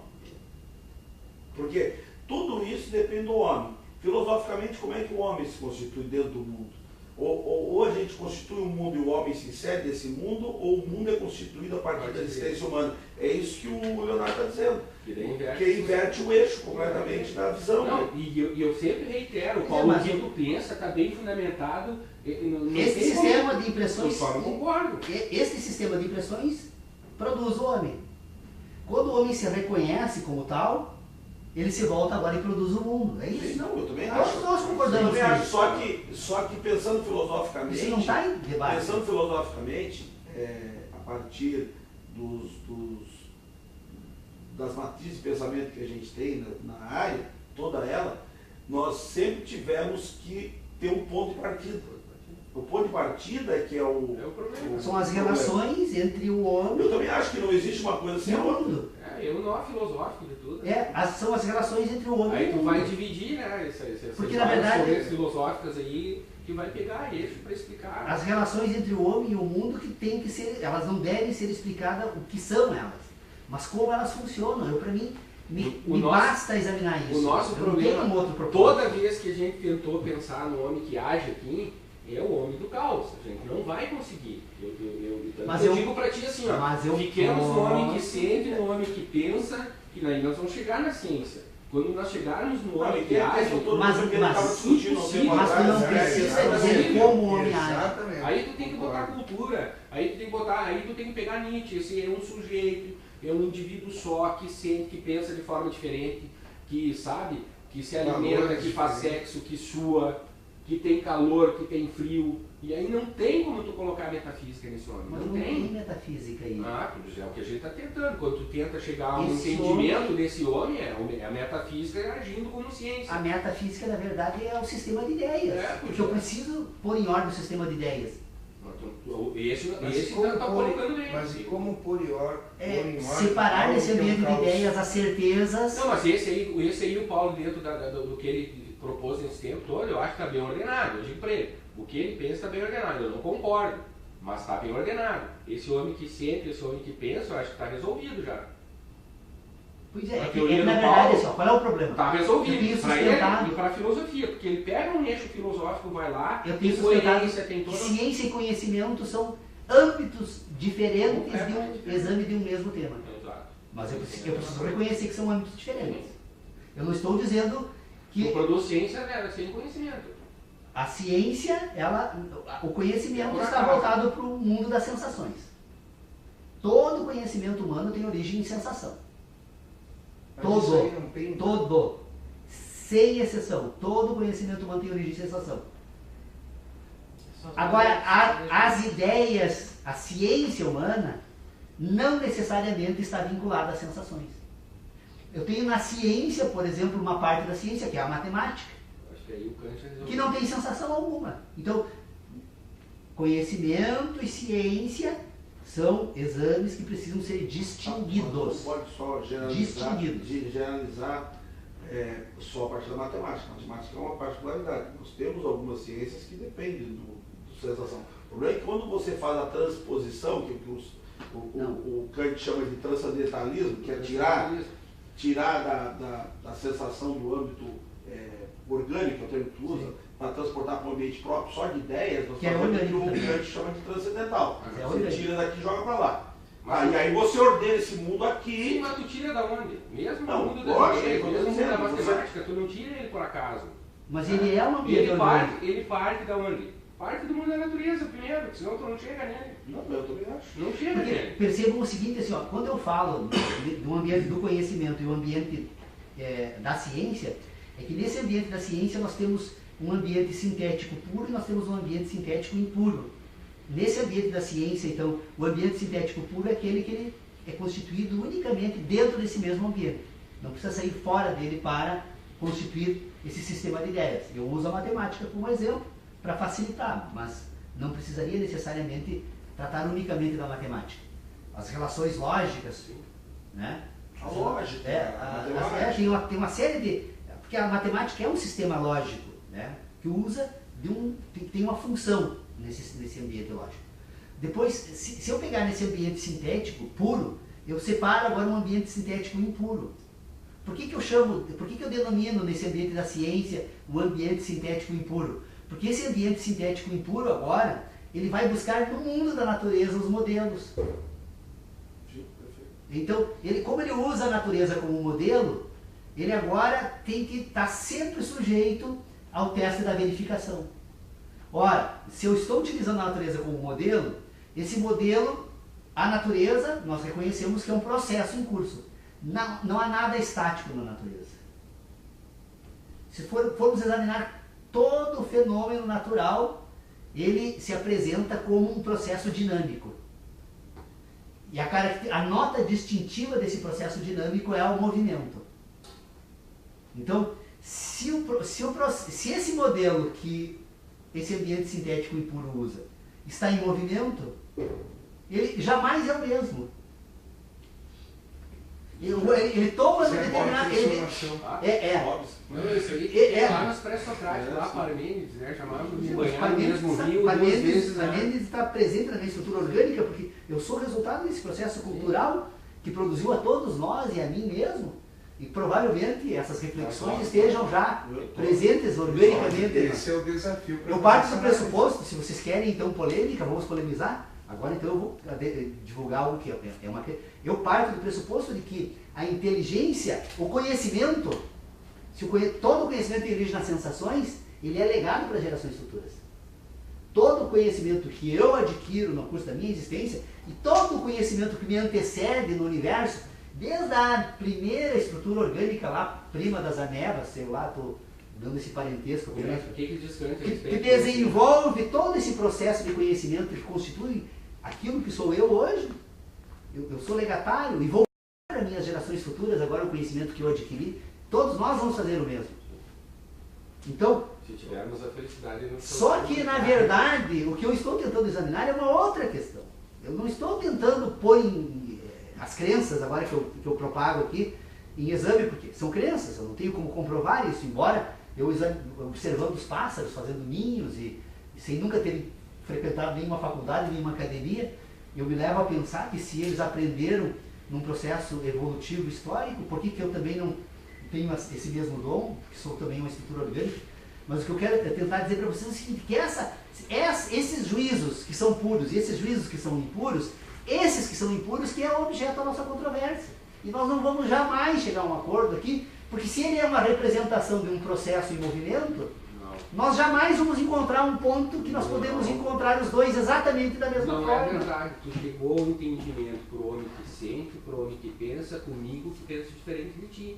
Porque tudo isso depende do homem. Filosoficamente, como é que o homem se constitui dentro do mundo? Ou a gente constitui um mundo e o homem se insere nesse mundo, ou o mundo é constituído a partir da existência humana. É isso que o Leonardo está dizendo. Que inverte o eixo completamente da visão. Não, e eu sempre reitero, Paulo, o que tu pensa está bem fundamentado. Esse sistema de impressões, eu concordo. Esse sistema de impressões produz o homem. Quando o homem se reconhece como tal, ele se volta agora e produz o mundo. É isso? Sim, não, eu também Nós acho. concordamos com isso. Só que pensando filosoficamente. Isso não está em debate. Pensando filosoficamente, a partir das matrizes de pensamento que a gente tem na área, toda ela, nós sempre tivemos que ter um ponto de partida. O ponto de partida é que é o problema. São as relações entre o homem Eu também acho que não existe uma coisa e sem o a outra. mundo. Eu não filosófico de tudo. São as relações entre o homem Aí e o tu mundo. vai dividir, né? Essas Porque, na verdade, correntes filosóficas aí que vai pegar eixo para explicar. As relações entre o homem e o mundo que tem que ser, elas não devem ser explicadas o que são elas, mas como elas funcionam. Para mim, me basta examinar isso. O nosso eu problema, não tenho um outro propósito. toda vez que a gente tentou pensar no homem que age aqui, é o homem do caos. A gente não vai conseguir. Eu digo para ti assim, ó, fiquemos no homem que sente, no homem que pensa, que aí nós vamos chegar na ciência. Quando nós chegarmos no homem que age, mas tu não precisa dizer como o homem age. Aí tu tem que botar cultura, aí tu tem que pegar Nietzsche, esse é um sujeito, é um indivíduo só, que sente, que pensa de forma diferente, que sabe, que se alimenta, que faz sexo, que sua, que tem calor, que tem frio. E aí não tem como tu colocar metafísica nesse homem. Mas não tem metafísica aí. É o que a gente está tentando. Quando tu tenta chegar a um entendimento desse homem, é a metafísica agindo como ciência. A metafísica, na verdade, é o sistema de ideias. Porque eu preciso pôr em ordem o sistema de ideias. Esse está colocando bem. Mas e como pôr em ordem? Separar nesse ambiente de ideias as certezas. Não, mas esse aí o Paulo, dentro do que ele propôs nesse tempo todo, eu acho que está bem ordenado. Eu digo para ele, o que ele pensa está bem ordenado. Eu não concordo, mas está bem ordenado. Esse homem que sente, esse homem que pensa, eu acho que está resolvido já. Pois é, na verdade, só, qual é o problema? Está resolvido para ele sustentado. e para a filosofia, porque ele pega um eixo filosófico, vai lá, eu tenho coerência, tem toda... Ciência e conhecimento são âmbitos diferentes de um exame de um mesmo tema. Exato. Mas eu preciso reconhecer que são âmbitos diferentes. Eu não estou dizendo que... Tu produz ciência, né, sem conhecimento. A ciência, o conhecimento está voltado para o mundo das sensações. Todo conhecimento humano tem origem em sensação. Todo. Sem exceção. Todo conhecimento humano tem origem em sensação. Agora, as ideias, a ciência humana, não necessariamente está vinculada às sensações. Eu tenho na ciência, por exemplo, uma parte da ciência, que é a matemática, que não tem sensação alguma. Então, conhecimento e ciência são exames que precisam ser distinguidos. Não pode só generalizar só a partir da matemática. A matemática é uma particularidade. Nós temos algumas ciências que dependem do sensação. O problema é que quando você faz a transposição, que o Kant chama de transcendentalismo, que é tirar da sensação do âmbito orgânico, que é o termo que tu usa, para transportar para um ambiente próprio, só de ideias, nós Que é fazemos o que orgânico o também. Kant chama de transcendental. É Você orgânico. tira daqui e joga para lá. Mas- E aí você ordena esse mundo Sim, aqui. mas tu tira da onde? Mesmo Não, o mundo das lógico, ideias, eu tô mesmo o mundo da dizendo, você- matemática, tu não tira ele por acaso. Mas ele é um ambiente Ele orgânico. parte da onde? Parte do mundo da natureza primeiro, senão tu não chega nele. Não, eu também acho. Não chega Porque nele. percebam o seguinte, assim, ó, quando eu falo do ambiente do conhecimento e o ambiente da ciência, é que nesse ambiente da ciência nós temos um ambiente sintético puro e nós temos um ambiente sintético impuro. Nesse ambiente da ciência, então, o ambiente sintético puro é aquele que ele é constituído unicamente dentro desse mesmo ambiente. Não precisa sair fora dele para constituir esse sistema de ideias. Eu uso a matemática como exemplo para facilitar, mas não precisaria necessariamente tratar unicamente da matemática. As relações lógicas, né? A lógica, a matemática. Tem uma série de... Porque a matemática é um sistema lógico, né? Que usa tem uma função nesse ambiente lógico. Depois, se eu pegar nesse ambiente sintético puro, eu separo agora um ambiente sintético impuro. Por que eu denomino nesse ambiente da ciência o ambiente sintético impuro? Porque esse ambiente sintético impuro agora, ele vai buscar no mundo da natureza os modelos. Sim, perfeito. Então, como ele usa a natureza como modelo, ele agora tem que estar sempre sujeito ao teste da verificação. Ora, se eu estou utilizando a natureza como modelo, esse modelo, a natureza, nós reconhecemos que é um processo em curso. Não há nada estático na natureza. Se formos examinar todo o fenômeno natural, ele se apresenta como um processo dinâmico. E a nota distintiva desse processo dinâmico é o movimento. Então, se esse modelo que esse ambiente sintético impuro usa está em movimento, ele jamais é o mesmo. Ele toma um determinado... Não, isso aí lá nas pré-socráticas, lá Parmênides, né? Chamavam de banhar no mesmo rio duas vezes. Parmênides está presente na minha estrutura orgânica, porque eu sou resultado desse processo cultural que produziu a todos nós e a mim mesmo. E provavelmente essas reflexões estejam já presentes organicamente. Esse é o desafio. Eu parto do pressuposto, se vocês querem então polêmica, vamos polemizar. Agora então eu vou divulgar algo que é uma... Eu parto do pressuposto de que a inteligência, o conhecimento, todo o conhecimento que dirige nas sensações, ele é legado para gerações futuras. Todo o conhecimento que eu adquiro no curso da minha existência e todo o conhecimento que me antecede no universo, desde a primeira estrutura orgânica lá, prima das amebas, sei lá, estou dando esse parentesco, que desenvolve todo esse processo de conhecimento que constitui aquilo que sou eu hoje. Eu sou legatário e vou para minhas gerações futuras agora o conhecimento que eu adquiri. Todos nós vamos fazer o mesmo. Então, se tivermos a felicidade... Só que, na verdade, o que eu estou tentando examinar é uma outra questão. Eu não estou tentando pôr as crenças, agora que eu propago aqui, em exame, porque são crenças, eu não tenho como comprovar isso, embora eu observando os pássaros, fazendo ninhos e sem nunca ter frequentado nenhuma faculdade, nenhuma academia, eu me levo a pensar que se eles aprenderam num processo evolutivo histórico, por que eu também não tenho esse mesmo dom, que sou também uma estrutura orgânica? Mas o que eu quero tentar dizer para vocês é o seguinte, que esses juízos que são puros e esses juízos que são impuros, esses que são impuros que é o objeto da nossa controvérsia. E nós não vamos jamais chegar a um acordo aqui, porque se ele é uma representação de um processo em movimento, nós jamais vamos encontrar um ponto que nós podemos encontrar os dois exatamente da mesma forma. Não é verdade. Tu chegou ao entendimento pro homem que sente, pro homem que pensa, comigo que pensa diferente de ti.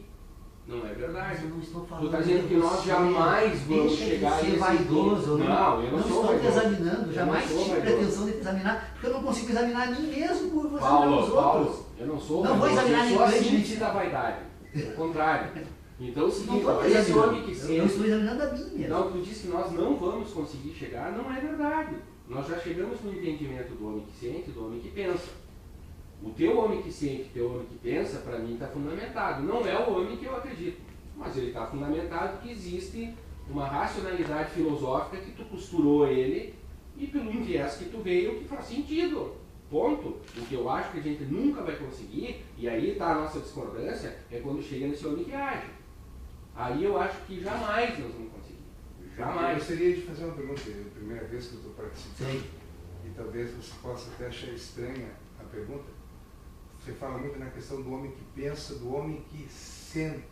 Não é verdade. Mas eu não estou falando. Tu está dizendo que nós jamais vamos chegar a esse vaidoso. Não, eu não sou estou te vaidoso. examinando, jamais tive pretensão de te examinar, porque eu não consigo examinar a mim mesmo por você examinar os outros. Paulo, eu não sou não vou examinar eu sou a ninguém. síntese da vaidade. Ao contrário. Então é o seguinte, Não esse homem que eu sente... estou examinando a mim mesmo. Não, tu disse que nós não vamos conseguir chegar, não é verdade. Nós já chegamos no entendimento do homem que sente e do homem que pensa. O teu homem que sente, teu homem que pensa, para mim está fundamentado. Não é o homem que eu acredito, mas ele está fundamentado que existe uma racionalidade filosófica que tu costurou ele e pelo viés que tu veio que faz sentido. Ponto. O que eu acho que a gente nunca vai conseguir, e aí está a nossa discordância, é quando chega nesse homem que age. Aí eu acho que jamais nós vamos conseguir. Eu Jamais. gostaria de fazer uma pergunta, é a primeira vez que eu estou participando, Sim. e talvez você possa até achar estranha a pergunta. Você fala muito na questão do homem que pensa, do homem que sente.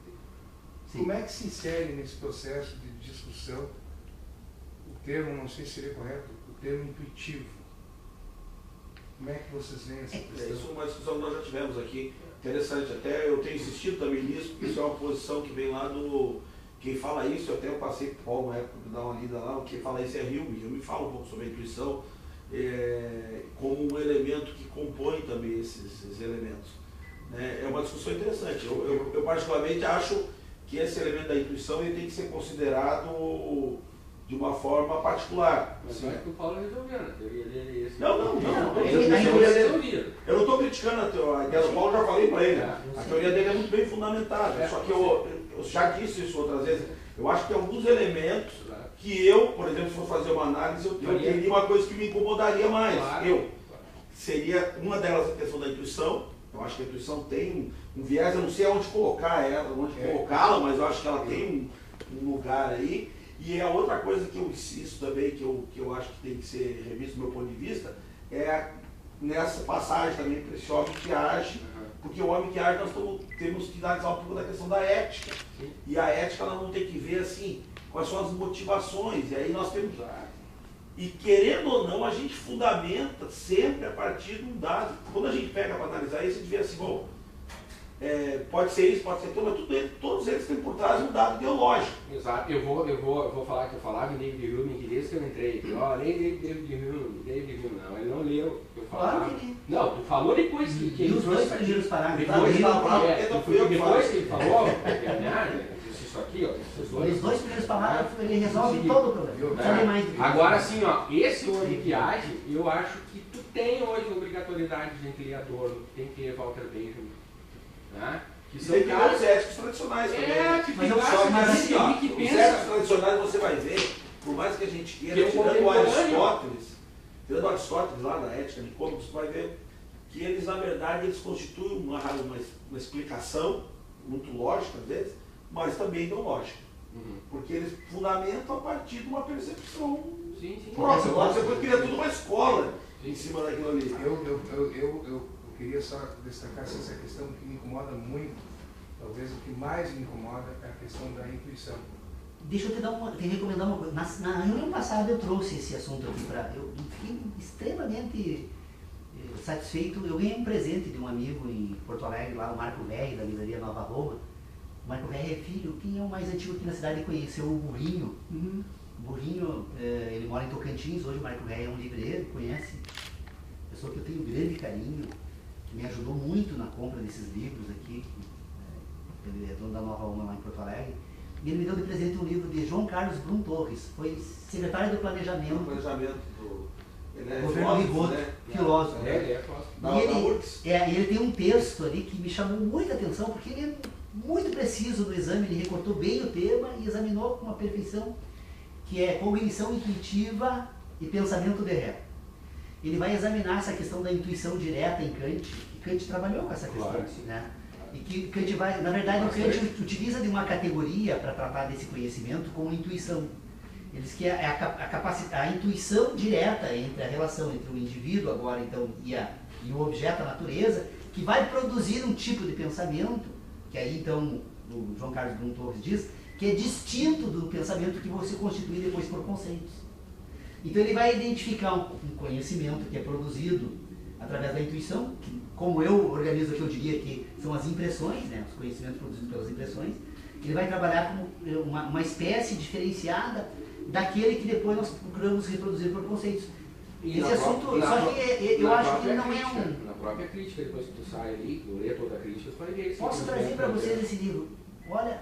Sim. Como é que se insere nesse processo de discussão o termo, não sei se seria correto, o termo intuitivo? Como é que vocês veem essa questão? Isso é uma discussão que nós já tivemos aqui, interessante. Até eu tenho insistido também nisso, porque isso é uma posição que vem lá do... Quem fala isso, até eu passei por Paulo uma época para dar uma lida lá, quem fala isso é Hume. Hume fala um pouco sobre a intuição como um elemento que compõe também esses elementos. Né? É uma discussão interessante. Eu particularmente acho que esse elemento da intuição ele tem que ser considerado de uma forma particular. Mas Assim. não é que o Paulo resolveu, né? A teoria dele é esse. Não. Eu não estou criticando a ideia do Paulo, já falei para ele. A teoria dele é muito bem fundamentada. Só que eu já disse isso outras vezes. Eu acho que tem alguns elementos que eu, por exemplo, se for fazer uma análise, eu teria uma coisa que me incomodaria mais. Seria uma delas a questão da intuição. Eu acho que a intuição tem um viés, eu não sei aonde colocar ela, onde colocá-la, mas eu acho que ela tem um lugar aí. E a outra coisa que eu insisto também, que eu acho que tem que ser revisto do meu ponto de vista, é nessa passagem também para esse homem que age, porque o homem que age nós temos que analisar um pouco da questão da ética. E a ética ela não tem que ver assim, quais são as motivações, e aí nós temos... E querendo ou não, a gente fundamenta sempre a partir de um dado. Quando a gente pega para analisar isso, a gente vê assim, bom, pode ser isso, pode ser aquilo, mas todos eles têm por trás um dado ideológico. Exato. Eu vou falar que eu falava em David Hume, que desde que eu entrei, nem David Hume, não, ele não leu. Claro que ele... Não, tu falou depois que ele os dois primeiros parágrafos. Depois Depois que ele falou, isso aqui, ó, os dois primeiros parágrafos ele resolve todo o problema. Sabe mais do que agora sim, ó, esse homem que age, eu acho que tu tem hoje a obrigatoriedade de ler Adorno, tem que ler Walter Benjamin, né? Que são tem caras éticos tradicionais também. que mas eu pegaram só- mas esse assim, ó, aí que Os pensa. éticos tradicionais você vai ver, por mais que a gente queira, Que é um tirando o contemporâneo. Tirando o Aristóteles lá da ética de Cômico, você vai ver que eles, na verdade, eles constituem uma explicação muito lógica, às vezes, mas também ideológica. Porque eles fundamentam a partir de uma percepção Sim. própria. Você cria tudo uma escola em cima daquilo ali. Eu queria só destacar essa questão que me incomoda muito, talvez o que mais me incomoda é a questão da intuição. Deixa eu te recomendar uma coisa. Na reunião passada eu trouxe esse assunto aqui para... Eu fiquei extremamente satisfeito. Eu ganhei um presente de um amigo em Porto Alegre, lá o Marco Velho, da livraria Nova Roma. O Marco Velho é filho, quem é o mais antigo aqui na cidade conheceu o Burrinho. O Burrinho, ele mora em Tocantins, hoje o Marco Velho é um livreiro, conhece. Pessoa que eu tenho grande carinho, que me ajudou muito na compra desses livros aqui. Ele é dono da Nova Roma lá em Porto Alegre. E ele me deu de presente um livro de João Carlos Brum Torres, foi secretário do Planejamento Ele é governo Rigoto, filósofo. Ele é fácil. E ele tem um texto ali que me chamou muita atenção, porque ele é muito preciso no exame, ele recortou bem o tema e examinou com uma perfeição, que é cognição intuitiva e pensamento de ré. Ele vai examinar essa questão da intuição direta em Kant, e Kant trabalhou com essa questão, Claro. né? E que Kant vai, na verdade, o Kant utiliza de uma categoria para tratar desse conhecimento como intuição. Ele diz que é a intuição direta entre a relação entre o indivíduo agora então e o objeto, a natureza, que vai produzir um tipo de pensamento, que aí então o João Carlos Brum Torres diz, que é distinto do pensamento que você constitui depois por conceitos. Então ele vai identificar um conhecimento que é produzido através da intuição, que, como eu organizo aqui, eu diria que são as impressões, né, os conhecimentos produzidos pelas impressões. Ele vai trabalhar como uma espécie diferenciada daquele que depois nós procuramos reproduzir por conceitos. Esse assunto, só que eu acho que ele não é um... Na própria crítica, depois que tu sai ali, eu leio toda a crítica, tu vai ver. Posso trazer para vocês esse livro? Olha,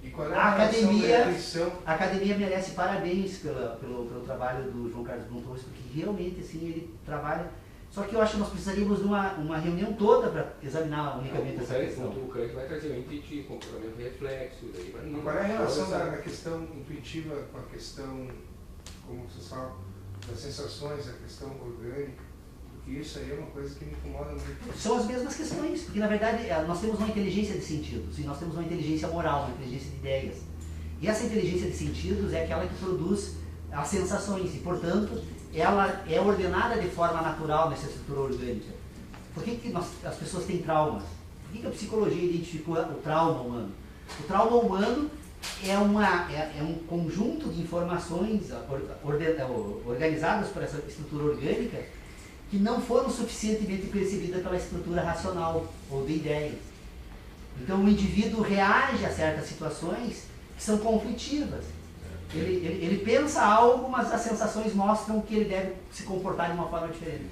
E qual é a academia, intuição? a academia merece parabéns pelo trabalho do João Carlos Brum Torres, porque realmente assim, ele trabalha. Só que eu acho que nós precisaríamos de uma reunião toda para examinar unicamente essa questão. O Kant vai trazer o intuitivo, comportamento reflexo, daí vai... Qual é a relação da questão intuitiva com a questão, como vocês falam, das sensações, a questão orgânica? Porque isso aí é uma coisa que me incomoda muito. São as mesmas questões, porque na verdade nós temos uma inteligência de sentidos e nós temos uma inteligência moral, uma inteligência de ideias. E essa inteligência de sentidos é aquela que produz as sensações e, portanto, ela é ordenada de forma natural nessa estrutura orgânica. Por que as pessoas têm traumas? Por que a psicologia identificou o trauma humano? O trauma humano é um conjunto de informações organizadas por essa estrutura orgânica que não foram suficientemente percebidas pela estrutura racional ou de ideias. Então o indivíduo reage a certas situações que são conflitivas. Ele pensa algo, mas as sensações mostram que ele deve se comportar de uma forma diferente.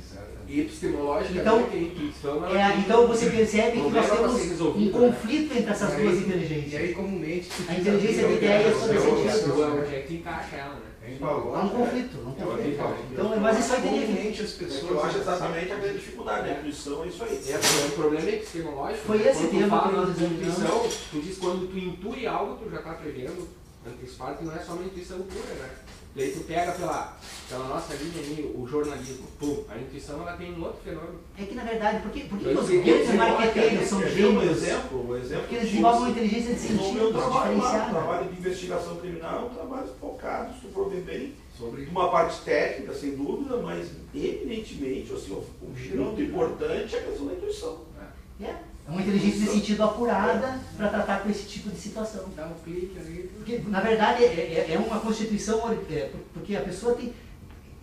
E epistemológica, Então, tem intuição. Então você percebe que nós temos um conflito entre essas duas inteligências. E aí, comumente, A inteligência de ideias sobre sentido. Onde é que encaixa ela, né? Há um conflito. Então, mas isso aí teria que... Comumente as pessoas... Eu acho exatamente a grande dificuldade, a intuição é isso aí. O problema é epistemológico. Foi esse quando tema tu fala que nós em examinamos. intuição, tu diz quando tu intui algo, tu já está prevendo, antecipado, que não é só uma intuição pura, né? E aí tu pega pela nossa linha aí, o jornalismo, pum, a intuição ela tem um outro fenômeno. É que na verdade, por que Eu os sei, grandes eu marqueteiros são Um gênios? exemplo Porque eles desenvolvem uma inteligência de no meu sentido trabalho lá, o diferenciada. trabalho de investigação criminal é um trabalho focado, se tu for ver bem, Sobre de uma parte técnica, sem dúvida, mas eminentemente, assim, muito importante é a questão da intuição. É uma inteligência de sentido apurada para tratar com esse tipo de situação. dá um clique ali. Porque, na verdade, é uma constituição, porque a pessoa tem...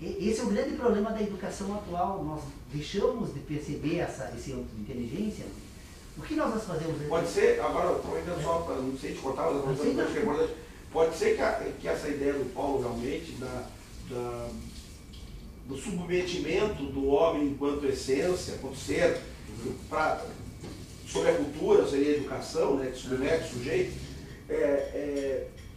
Esse é o grande problema da educação atual. Nós deixamos de perceber esse âmbito de inteligência. O que nós fazemos? Pode ser, agora, aproveitando só, não sei te cortar, mas acho que é importante. Pode ser que essa ideia do Paulo realmente, do submetimento do homem enquanto essência, enquanto ser, sobre a cultura, seria a educação, né, que submete o sujeito,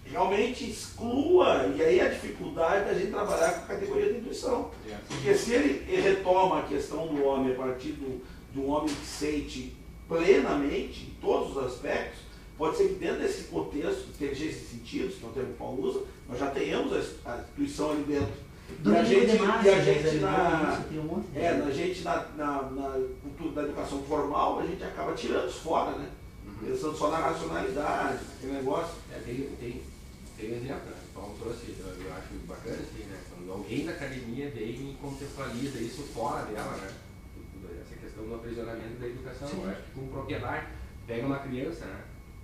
realmente exclua, e aí a dificuldade da gente trabalhar com a categoria da intuição. Porque se ele retoma a questão do homem a partir de um homem que sente plenamente, em todos os aspectos, pode ser que dentro desse contexto de inteligência de sentidos, que é o termo que o Paulo usa, nós já tenhamos a intuição ali dentro. E a gente na cultura da educação formal, a gente acaba tirando isso fora, né? Pensando só na racionalidade, aquele negócio. Tem um exemplo, né? O Paulo trouxe, eu acho bacana assim, né? Quando alguém da academia vem e contextualiza isso fora dela, né? Essa questão do aprisionamento da educação. Eu acho que um proprietário pega uma criança, né?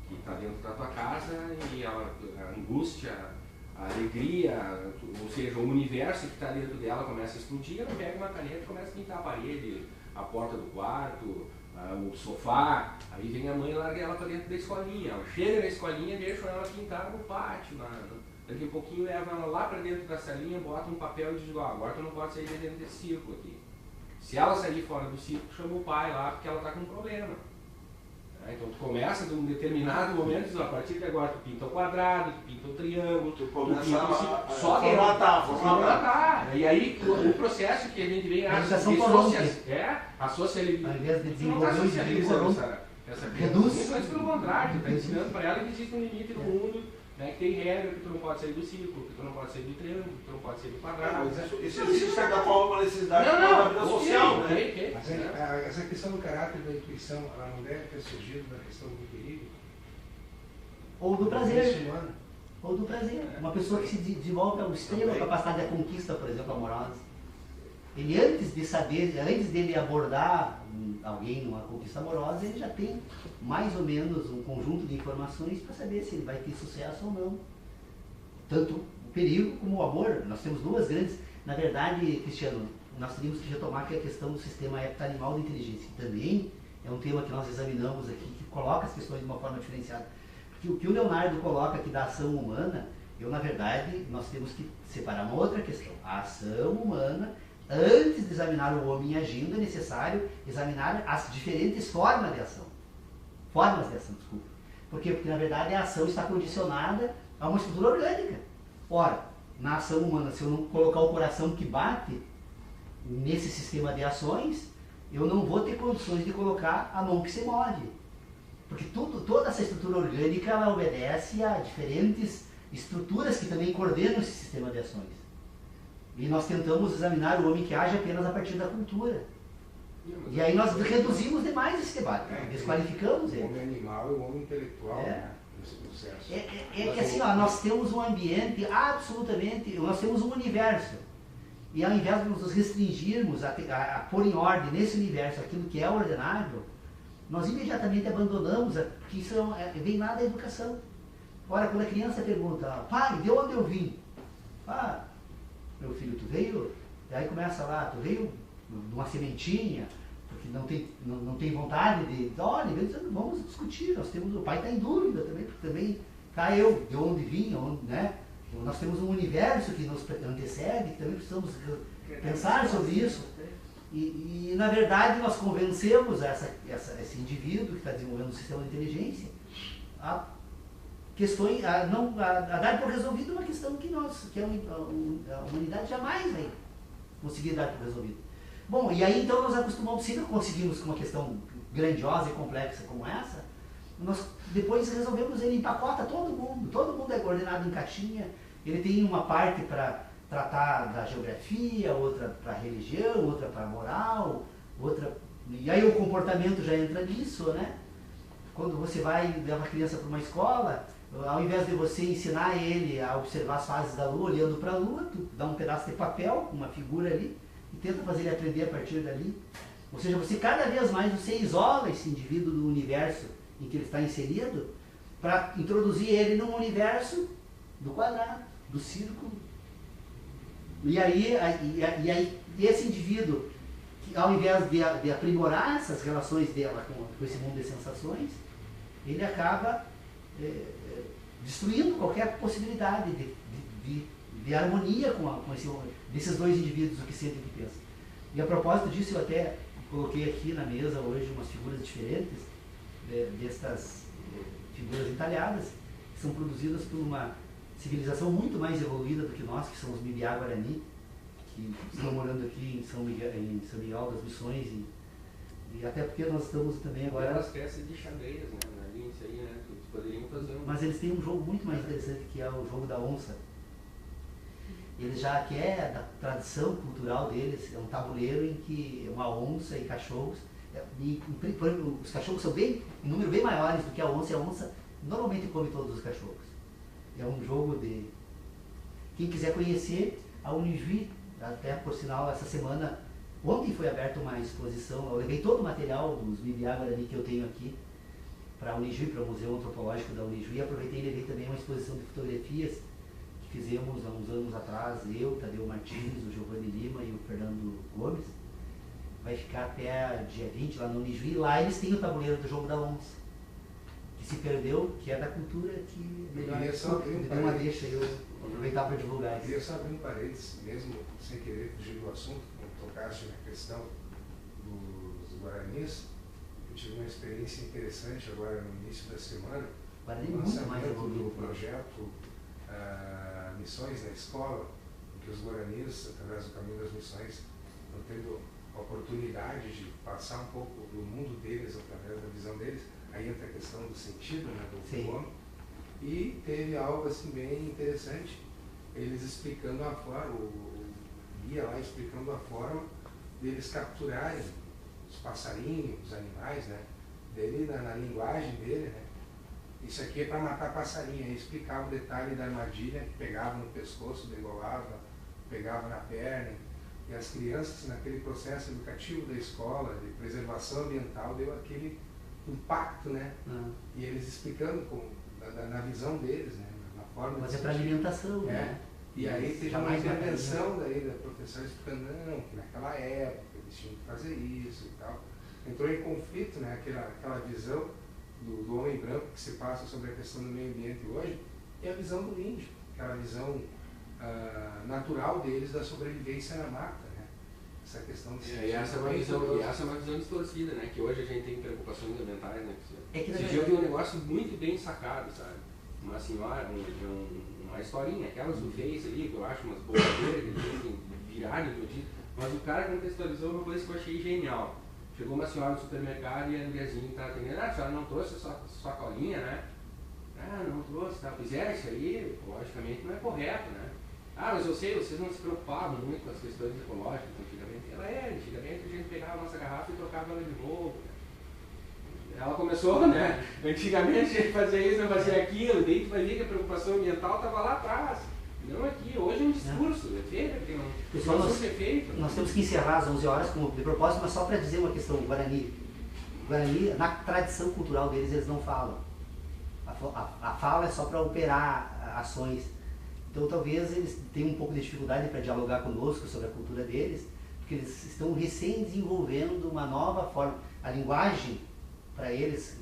Que está dentro da tua casa e a angústia, a alegria, ou seja, o universo que está dentro dela começa a explodir, ela pega uma caneta e começa a pintar a parede, a porta do quarto, o sofá, aí vem a mãe e larga ela para dentro da escolinha. Ela chega na escolinha e deixa ela pintar no pátio. Daqui a pouquinho leva ela lá para dentro da salinha, bota um papel e diz, agora tu não pode sair de dentro desse círculo aqui. Se ela sair fora do círculo, chama o pai lá porque ela está com um problema. Então tu começa de um determinado momento, a partir de agora tu pinta o quadrado, tu pinta o triângulo, tu começa pinta a só formatar. E aí o processo que a gente vem a socialização a socialização. Ao invés de Tu não está desenvolver socializando essa reduz. Mas pelo contrário, tu está ensinando para ela que existe um limite no mundo, né, que tem regra, que tu não pode sair do círculo, que tu não pode sair do triângulo, que tu não pode sair do quadrado. Isso existe, de certa forma, uma necessidade da vida social, né? Mas essa questão do caráter da intuição, ela não deve ter surgido da questão do perigo? Ou do prazer. Ou do prazer. Uma pessoa que se desenvolve ao extremo a capacidade da conquista, por exemplo, amorosa. Ele, antes dele abordar alguém numa conquista amorosa, ele já tem mais ou menos um conjunto de informações para saber se ele vai ter sucesso ou não. Tanto o perigo como o amor. Nós temos duas grandes... Na verdade, Cristiano, nós teríamos que retomar que a questão do sistema hepta-animal de inteligência, que também é um tema que nós examinamos aqui, que coloca as questões de uma forma diferenciada. Porque o que o Leonardo coloca aqui da ação humana, na verdade, nós temos que separar uma outra questão. A ação humana, antes de examinar o homem agindo, é necessário examinar as diferentes formas de ação. Desculpa. Por quê? Porque, na verdade, a ação está condicionada a uma estrutura orgânica. Ora, na ação humana, se eu não colocar o coração que bate nesse sistema de ações, eu não vou ter condições de colocar a mão que se move. Porque toda essa estrutura orgânica, ela obedece a diferentes estruturas que também coordenam esse sistema de ações. E nós tentamos examinar o homem que age apenas a partir da cultura. E aí nós reduzimos demais esse debate, desqualificamos ele. O homem animal e o homem intelectual. nesse processo. É que assim, ó, nós temos um ambiente absolutamente, nós temos um universo. E ao invés de nos restringirmos a pôr em ordem nesse universo aquilo que é ordenável, nós imediatamente abandonamos, porque isso vem lá da educação. Ora, quando a criança pergunta, pai, de onde eu vim? Ah, meu filho, tu veio? Aí começa lá, tu veio de uma sementinha, porque não tem vontade de. Olha, vamos discutir, nós temos, o pai está em dúvida também, porque também cá eu, de onde vim, né? Nós temos um universo que nos antecede, que também precisamos pensar sobre isso. E na verdade nós convencemos esse indivíduo que está desenvolvendo um sistema de inteligência a dar por resolvido uma questão que a humanidade jamais vai conseguir dar por resolvido. Bom, e aí então nós acostumamos, se não conseguimos com uma questão grandiosa e complexa como essa, nós depois resolvemos, ele empacota todo mundo é coordenado em caixinha, ele tem uma parte para tratar da geografia, outra para religião, outra para moral, outra... E aí o comportamento já entra nisso, né? Quando você vai levar a criança para uma escola, ao invés de você ensinar ele a observar as fases da lua, olhando para a lua, tu dá um pedaço de papel, uma figura ali, e tenta fazer ele aprender a partir dali. Ou seja, você cada vez mais você isola esse indivíduo do universo em que ele está inserido, para introduzir ele num universo do quadrado, do círculo. E aí esse indivíduo, que, ao invés de aprimorar essas relações dela com esse mundo de sensações, ele acaba destruindo qualquer possibilidade de harmonia desses dois indivíduos, o que sente e o que pensa. E a propósito disso, eu até coloquei aqui na mesa hoje umas figuras diferentes, destas figuras entalhadas, que são produzidas por uma civilização muito mais evoluída do que nós, que são os Mibiá Guarani, que estão morando aqui em São Miguel das Missões, e até porque nós estamos também agora... Elas crescem de xadrez, né? Na linha, isso aí, né? Eles poderiam fazer um... Mas eles têm um jogo muito mais interessante, que é o jogo da onça. Eles já, que é da tradição cultural deles, é um tabuleiro em que uma onça e cachorros, os cachorros são em número bem maiores do que a onça, e a onça normalmente come todos os cachorros. É um jogo de... Quem quiser conhecer, a Unijuí, até por sinal, essa semana, ontem foi aberta uma exposição, eu levei todo o material dos Mibiá Guarani que eu tenho aqui para a Unijuí, para o Museu Antropológico da Unijuí, aproveitei e levei também uma exposição de fotografias que fizemos há uns anos atrás, eu, Tadeu Martins, o Giovanni Lima e o Fernando Gomes. Vai ficar até dia 20 lá no Unijuí, lá eles têm o tabuleiro do jogo da onça, que se perdeu, que é da cultura que melhor me deu uma deixa, eu aproveitar para divulgar isso. Eu queria só abrir um parênteses, mesmo sem querer fugir do assunto, como tocaste na questão dos Guaranis. Eu tive uma experiência interessante agora no início da semana, no lançamento do projeto Missões na Escola, em que os Guaranis, através do Caminho das Missões, estão tendo a oportunidade de passar um pouco do mundo deles através da visão deles. Aí entra a questão do sentido, né, do homem. E teve algo assim bem interessante, eles explicando a forma, o guia lá explicando a forma deles capturarem os passarinhos, os animais, né, dele na linguagem dele, né. Isso aqui é para matar passarinho, aí explicava o detalhe da armadilha, que pegava no pescoço, degolava, pegava na perna. E as crianças, naquele processo educativo da escola, de preservação ambiental, deu aquele impacto, né? E eles explicando na visão deles, né? Na forma. Mas é para alimentação, né? E aí teve uma intervenção daí da professora explicando, não, que naquela época eles tinham que fazer isso e tal. Entrou em conflito, né? Aquela visão do homem branco que se passa sobre a questão do meio ambiente hoje, e a visão do índio, aquela visão natural deles da sobrevivência na mata, né? Essa questão de e essa é uma visão distorcida, né? Que hoje a gente tem preocupações ambientais, né? Esse dia eu vi um negócio muito bem sacado, sabe? Uma senhora, uma historinha, aquelas do Face ali, que eu acho umas bobadeiras que eles têm virado em notícia, mas o cara contextualizou uma coisa que eu achei genial. Chegou uma senhora no supermercado e a mulherzinha estava atendendo, a senhora não trouxe a sua colinha, né? Não trouxe, tá? Pois isso aí, logicamente, não é correto, né? Mas eu sei, vocês não se preocupavam muito com as questões ecológicas antigamente. Antigamente a gente pegava a nossa garrafa e trocava ela de novo, né? Ela começou, né? Antigamente a gente fazia isso, não fazia aquilo, daí tu vai ver que a preocupação ambiental estava lá atrás. Não aqui, hoje é um discurso, é feito, tem um Pessoal, discurso feito. nós temos que encerrar às 11 horas como de propósito, mas só para dizer uma questão, o Guarani, na tradição cultural deles, eles não falam. A fala é só para operar ações. Então talvez eles tenham um pouco de dificuldade para dialogar conosco sobre a cultura deles, porque eles estão recém desenvolvendo uma nova forma. A linguagem, para eles,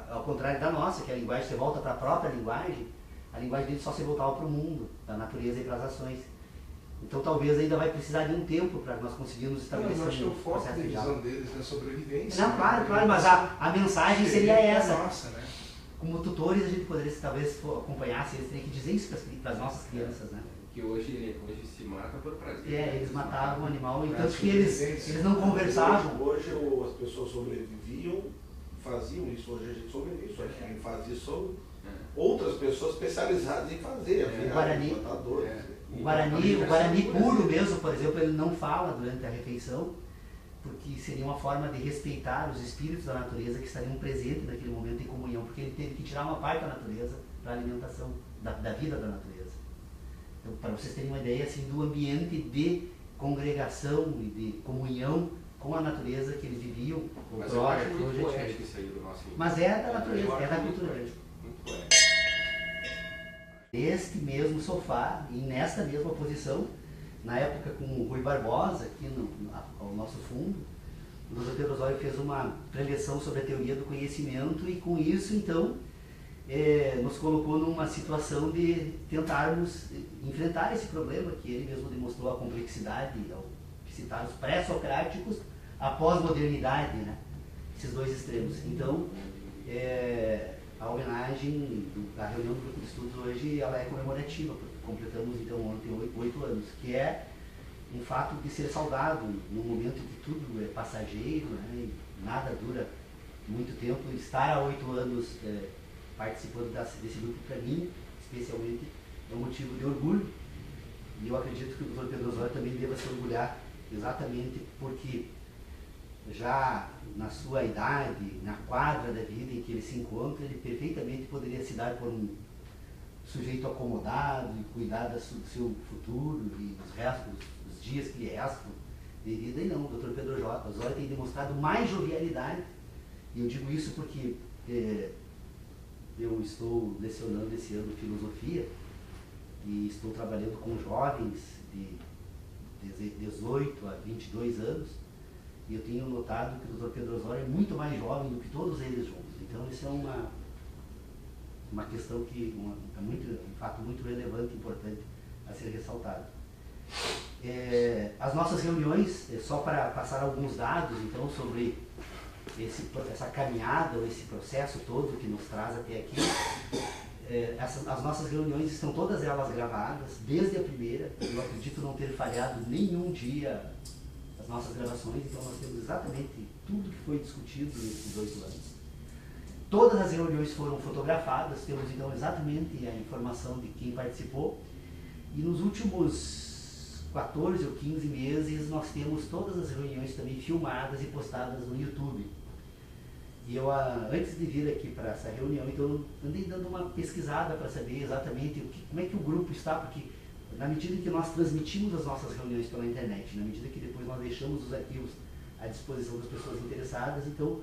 ao contrário da nossa, que a linguagem você volta para a própria linguagem, a linguagem deles só se voltava para o mundo, da natureza e para as ações. Então talvez ainda vai precisar de um tempo para nós conseguirmos estabelecer eu acho que o um foco processo da de visão diálogo. deles é sobrevivência. Não, né? claro, mas a mensagem seria essa. Nossa, né? Como tutores a gente poderia talvez acompanhar, se eles teriam que dizer isso para as nossas crianças, né? Que hoje se mata por prazer. Eles matavam o animal, e Pra tanto que eles não conversavam. Hoje as pessoas sobreviviam, faziam isso, hoje a gente sobrevive, só que quem faz isso são outras pessoas especializadas em fazer, O Guarani puro mesmo, por exemplo, ele não fala durante a refeição, porque seria uma forma de respeitar os espíritos da natureza que estariam presentes naquele momento em comunhão, porque ele teve que tirar uma parte da natureza para a alimentação da vida da natureza. Então, para vocês terem uma ideia assim, do ambiente de congregação e de comunhão com a natureza que eles viviam, o Mas eu acho próximo, muito hoje é poético diferente. isso aí do nosso. Mas é da natureza, Eu é da acho muito cultura. poético, muito poético. Este mesmo sofá, e nesta mesma posição, na época com o Rui Barbosa, aqui ao nosso fundo, o Dr. Pedro Osório fez uma preleção sobre a teoria do conhecimento e com isso, então, nos colocou numa situação de tentarmos enfrentar esse problema, que ele mesmo demonstrou a complexidade ao citar os pré-socráticos, a pós-modernidade, né? Esses dois extremos. Então, a homenagem da reunião do grupo de estudos hoje, ela é comemorativa, porque completamos então ontem 8 anos, que é um fato de ser saudado num momento que tudo é passageiro, né, e nada dura muito tempo. Estar há 8 anos participando desse grupo, para mim, especialmente, é um motivo de orgulho, e eu acredito que o Dr. Pedro Osório também deva se orgulhar, exatamente porque já na sua idade, na quadra da vida em que ele se encontra, ele perfeitamente poderia se dar por um sujeito acomodado e cuidar do seu futuro e dos restos, dos dias que lhe restam de vida. E não, o Dr. Pedro Osório tem demonstrado mais jovialidade, e eu digo isso porque eu estou lecionando esse ano filosofia e estou trabalhando com jovens de 18 a 22 anos, e eu tenho notado que o Dr. Pedro Osório é muito mais jovem do que todos eles juntos. Então isso é uma questão que é um fato muito relevante e importante a ser ressaltado. As nossas reuniões, só para passar alguns dados então sobre essa caminhada, ou esse processo todo que nos traz até aqui, as nossas reuniões estão todas elas gravadas, desde a primeira. Eu acredito não ter falhado nenhum dia as nossas gravações, então nós temos exatamente tudo que foi discutido nesses 8 anos. Todas as reuniões foram fotografadas, temos então exatamente a informação de quem participou, e nos últimos 14 ou 15 meses nós temos todas as reuniões também filmadas e postadas no YouTube. E eu, antes de vir aqui para essa reunião, então eu andei dando uma pesquisada para saber exatamente como é que o grupo está, porque na medida que nós transmitimos as nossas reuniões pela internet, na medida que depois nós deixamos os arquivos à disposição das pessoas interessadas, então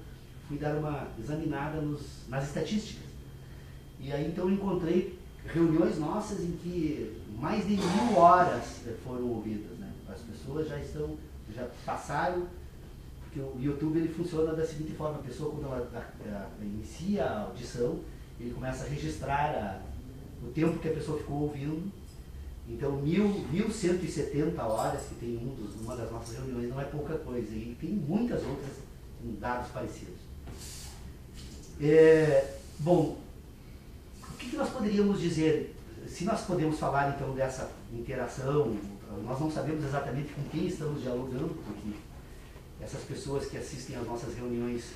fui dar uma examinada nas estatísticas. E aí então encontrei reuniões nossas em que mais de 1000 horas foram ouvidas, né? As pessoas já passaram, porque o YouTube ele funciona da seguinte forma: a pessoa, quando ela inicia a audição, ele começa a registrar o tempo que a pessoa ficou ouvindo. Então 1170 horas que tem uma das nossas reuniões não é pouca coisa, e tem muitas outras com dados parecidos. Bom, o que nós poderíamos dizer, se nós podemos falar então dessa interação? Nós não sabemos exatamente com quem estamos dialogando, porque essas pessoas que assistem às nossas reuniões,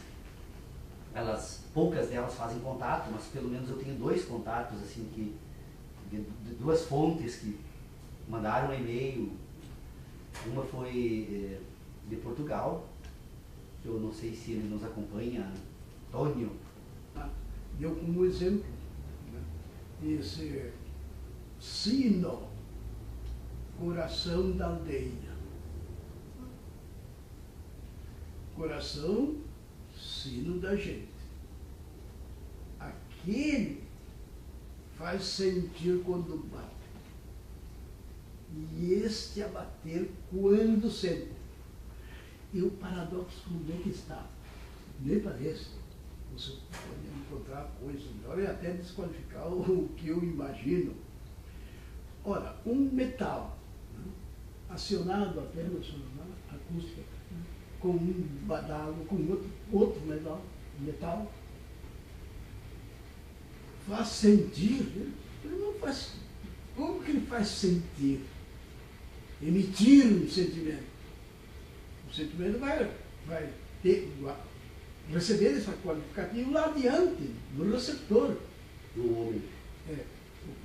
poucas delas fazem contato, mas pelo menos eu tenho 2 contatos, assim, de 2 fontes que mandaram um e-mail. Uma foi de Portugal, que eu não sei se ele nos acompanha Tônio. Deu como exemplo, né, esse sino, coração da aldeia. Coração, sino da gente. Aquele faz sentir quando bate. E este a bater quando sente. E o paradoxo, como é que está? Me parece. Você pode encontrar coisas melhor e até desqualificar o que eu imagino. Ora, um metal, né, acionado apenas na acústica, com um badalo, com outro metal, faz sentir. Ele não faz. Como que ele faz sentir? Emitir um sentimento. O sentimento vai receber esse qualificativo lá adiante, no receptor. No homem.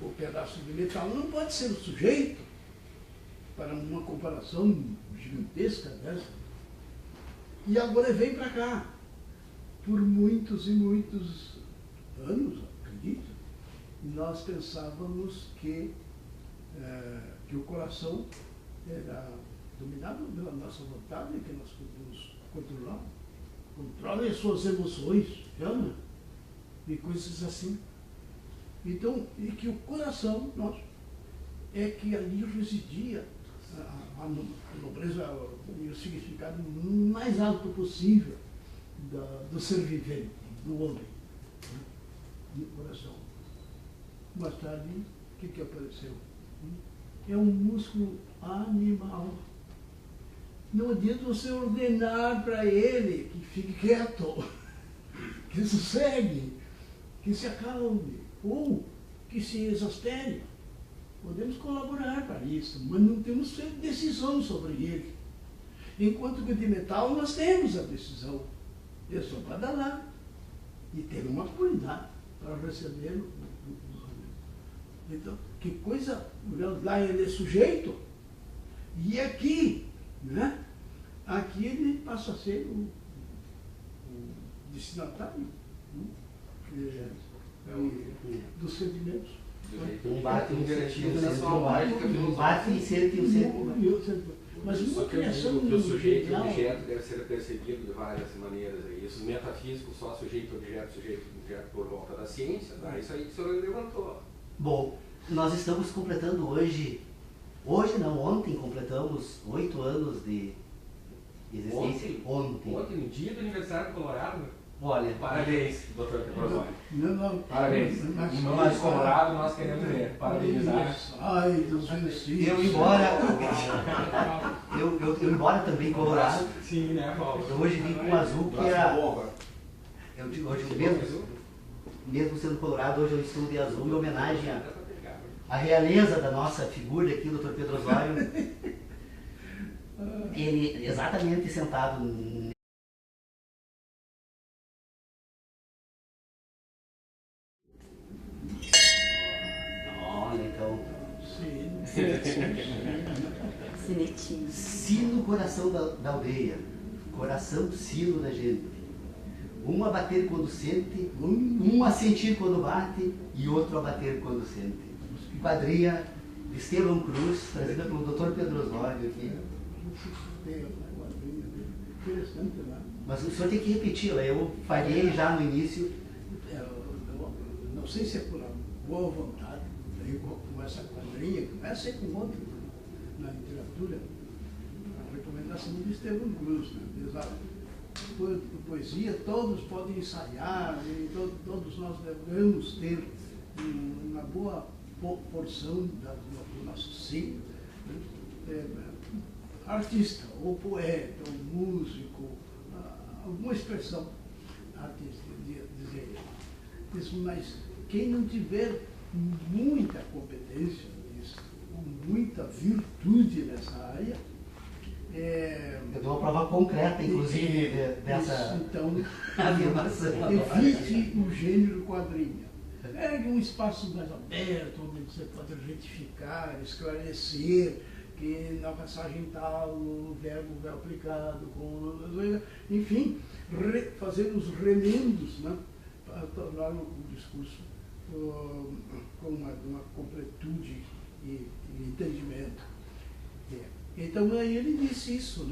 O pedaço de metal não pode ser o sujeito para uma comparação gigantesca dessa. E agora vem para cá. Por muitos e muitos anos, acredito, nós pensávamos que o coração era dominado pela nossa vontade, que nós podemos controlar. Controle as suas emoções, chama, e coisas assim. Então, e que o coração nosso é que ali residia a nobreza e o significado mais alto possível do ser vivente, do homem, né? No coração. Mais tarde, o que apareceu? É um músculo animal. Não adianta você ordenar para ele que fique quieto, que sossegue, que se acalme, ou que se exaspere. Podemos colaborar para isso, mas não temos decisão sobre ele. Enquanto que de metal nós temos a decisão. É só badalar e ter uma qualidade para receber. Então, que coisa, lá ele é sujeito, e aqui, né? Aqui ele passa a ser o destinatário, né? Dos sentimentos. Um bate no sentido na sua lógica, um bate e sente o sentimento. Mas Só uma que eu criação digo que o sujeito e o legal, objeto deve ser percebido de várias maneiras. Aí. Isso metafísico, só sujeito e objeto por volta da ciência, tá? Isso aí que o senhor levantou. Bom, nós estamos completando hoje não, ontem completamos 8 anos de existência. Ontem, no dia do aniversário do Colorado. Olha, Parabéns, doutor Petrosoli. não, Parabéns. mas- Nós, Colorado, nós queremos ver. Parabenizar. Ai, dos vencidos. eu embora também colorado, Sim, né, Paulo? eu hoje vim com azul, que é eu digo, hoje mesmo sendo colorado, hoje eu estou de azul em homenagem à realeza da nossa figura aqui, o Dr. Pedro Osório. Ele exatamente sentado olha, então, Sinetinho. sino coração da aldeia, coração sino da gente. Um a bater quando sente, um a sentir quando bate e outro a bater quando sente. Quadrilha de Estevão Cruz, trazida pelo Dr. Pedro Osório aqui. Interessante, né? Mas o senhor tem que repeti-la, eu falhei já no início. Não sei se é por boa vontade, daí com essa quadrinha, começa aí com outra na literatura, a recomendação de Estevão Cruz, né? Diz, poesia todos podem ensaiar, e todos nós devemos ter uma boa porção do nosso ser, né? Artista, ou poeta, ou músico, alguma expressão artística, dizer isso, mas quem não tiver muita competência nisso, muita virtude nessa área, Eu dou uma prova concreta, inclusive, dessa então, afirmação. evite o gênero quadrinha. Pegue um espaço mais aberto, onde você pode retificar, esclarecer, que na passagem tal o verbo vai aplicado, enfim, fazer os remendos, né, para tornar o discurso com uma completude e entendimento. Então aí ele disse isso, né?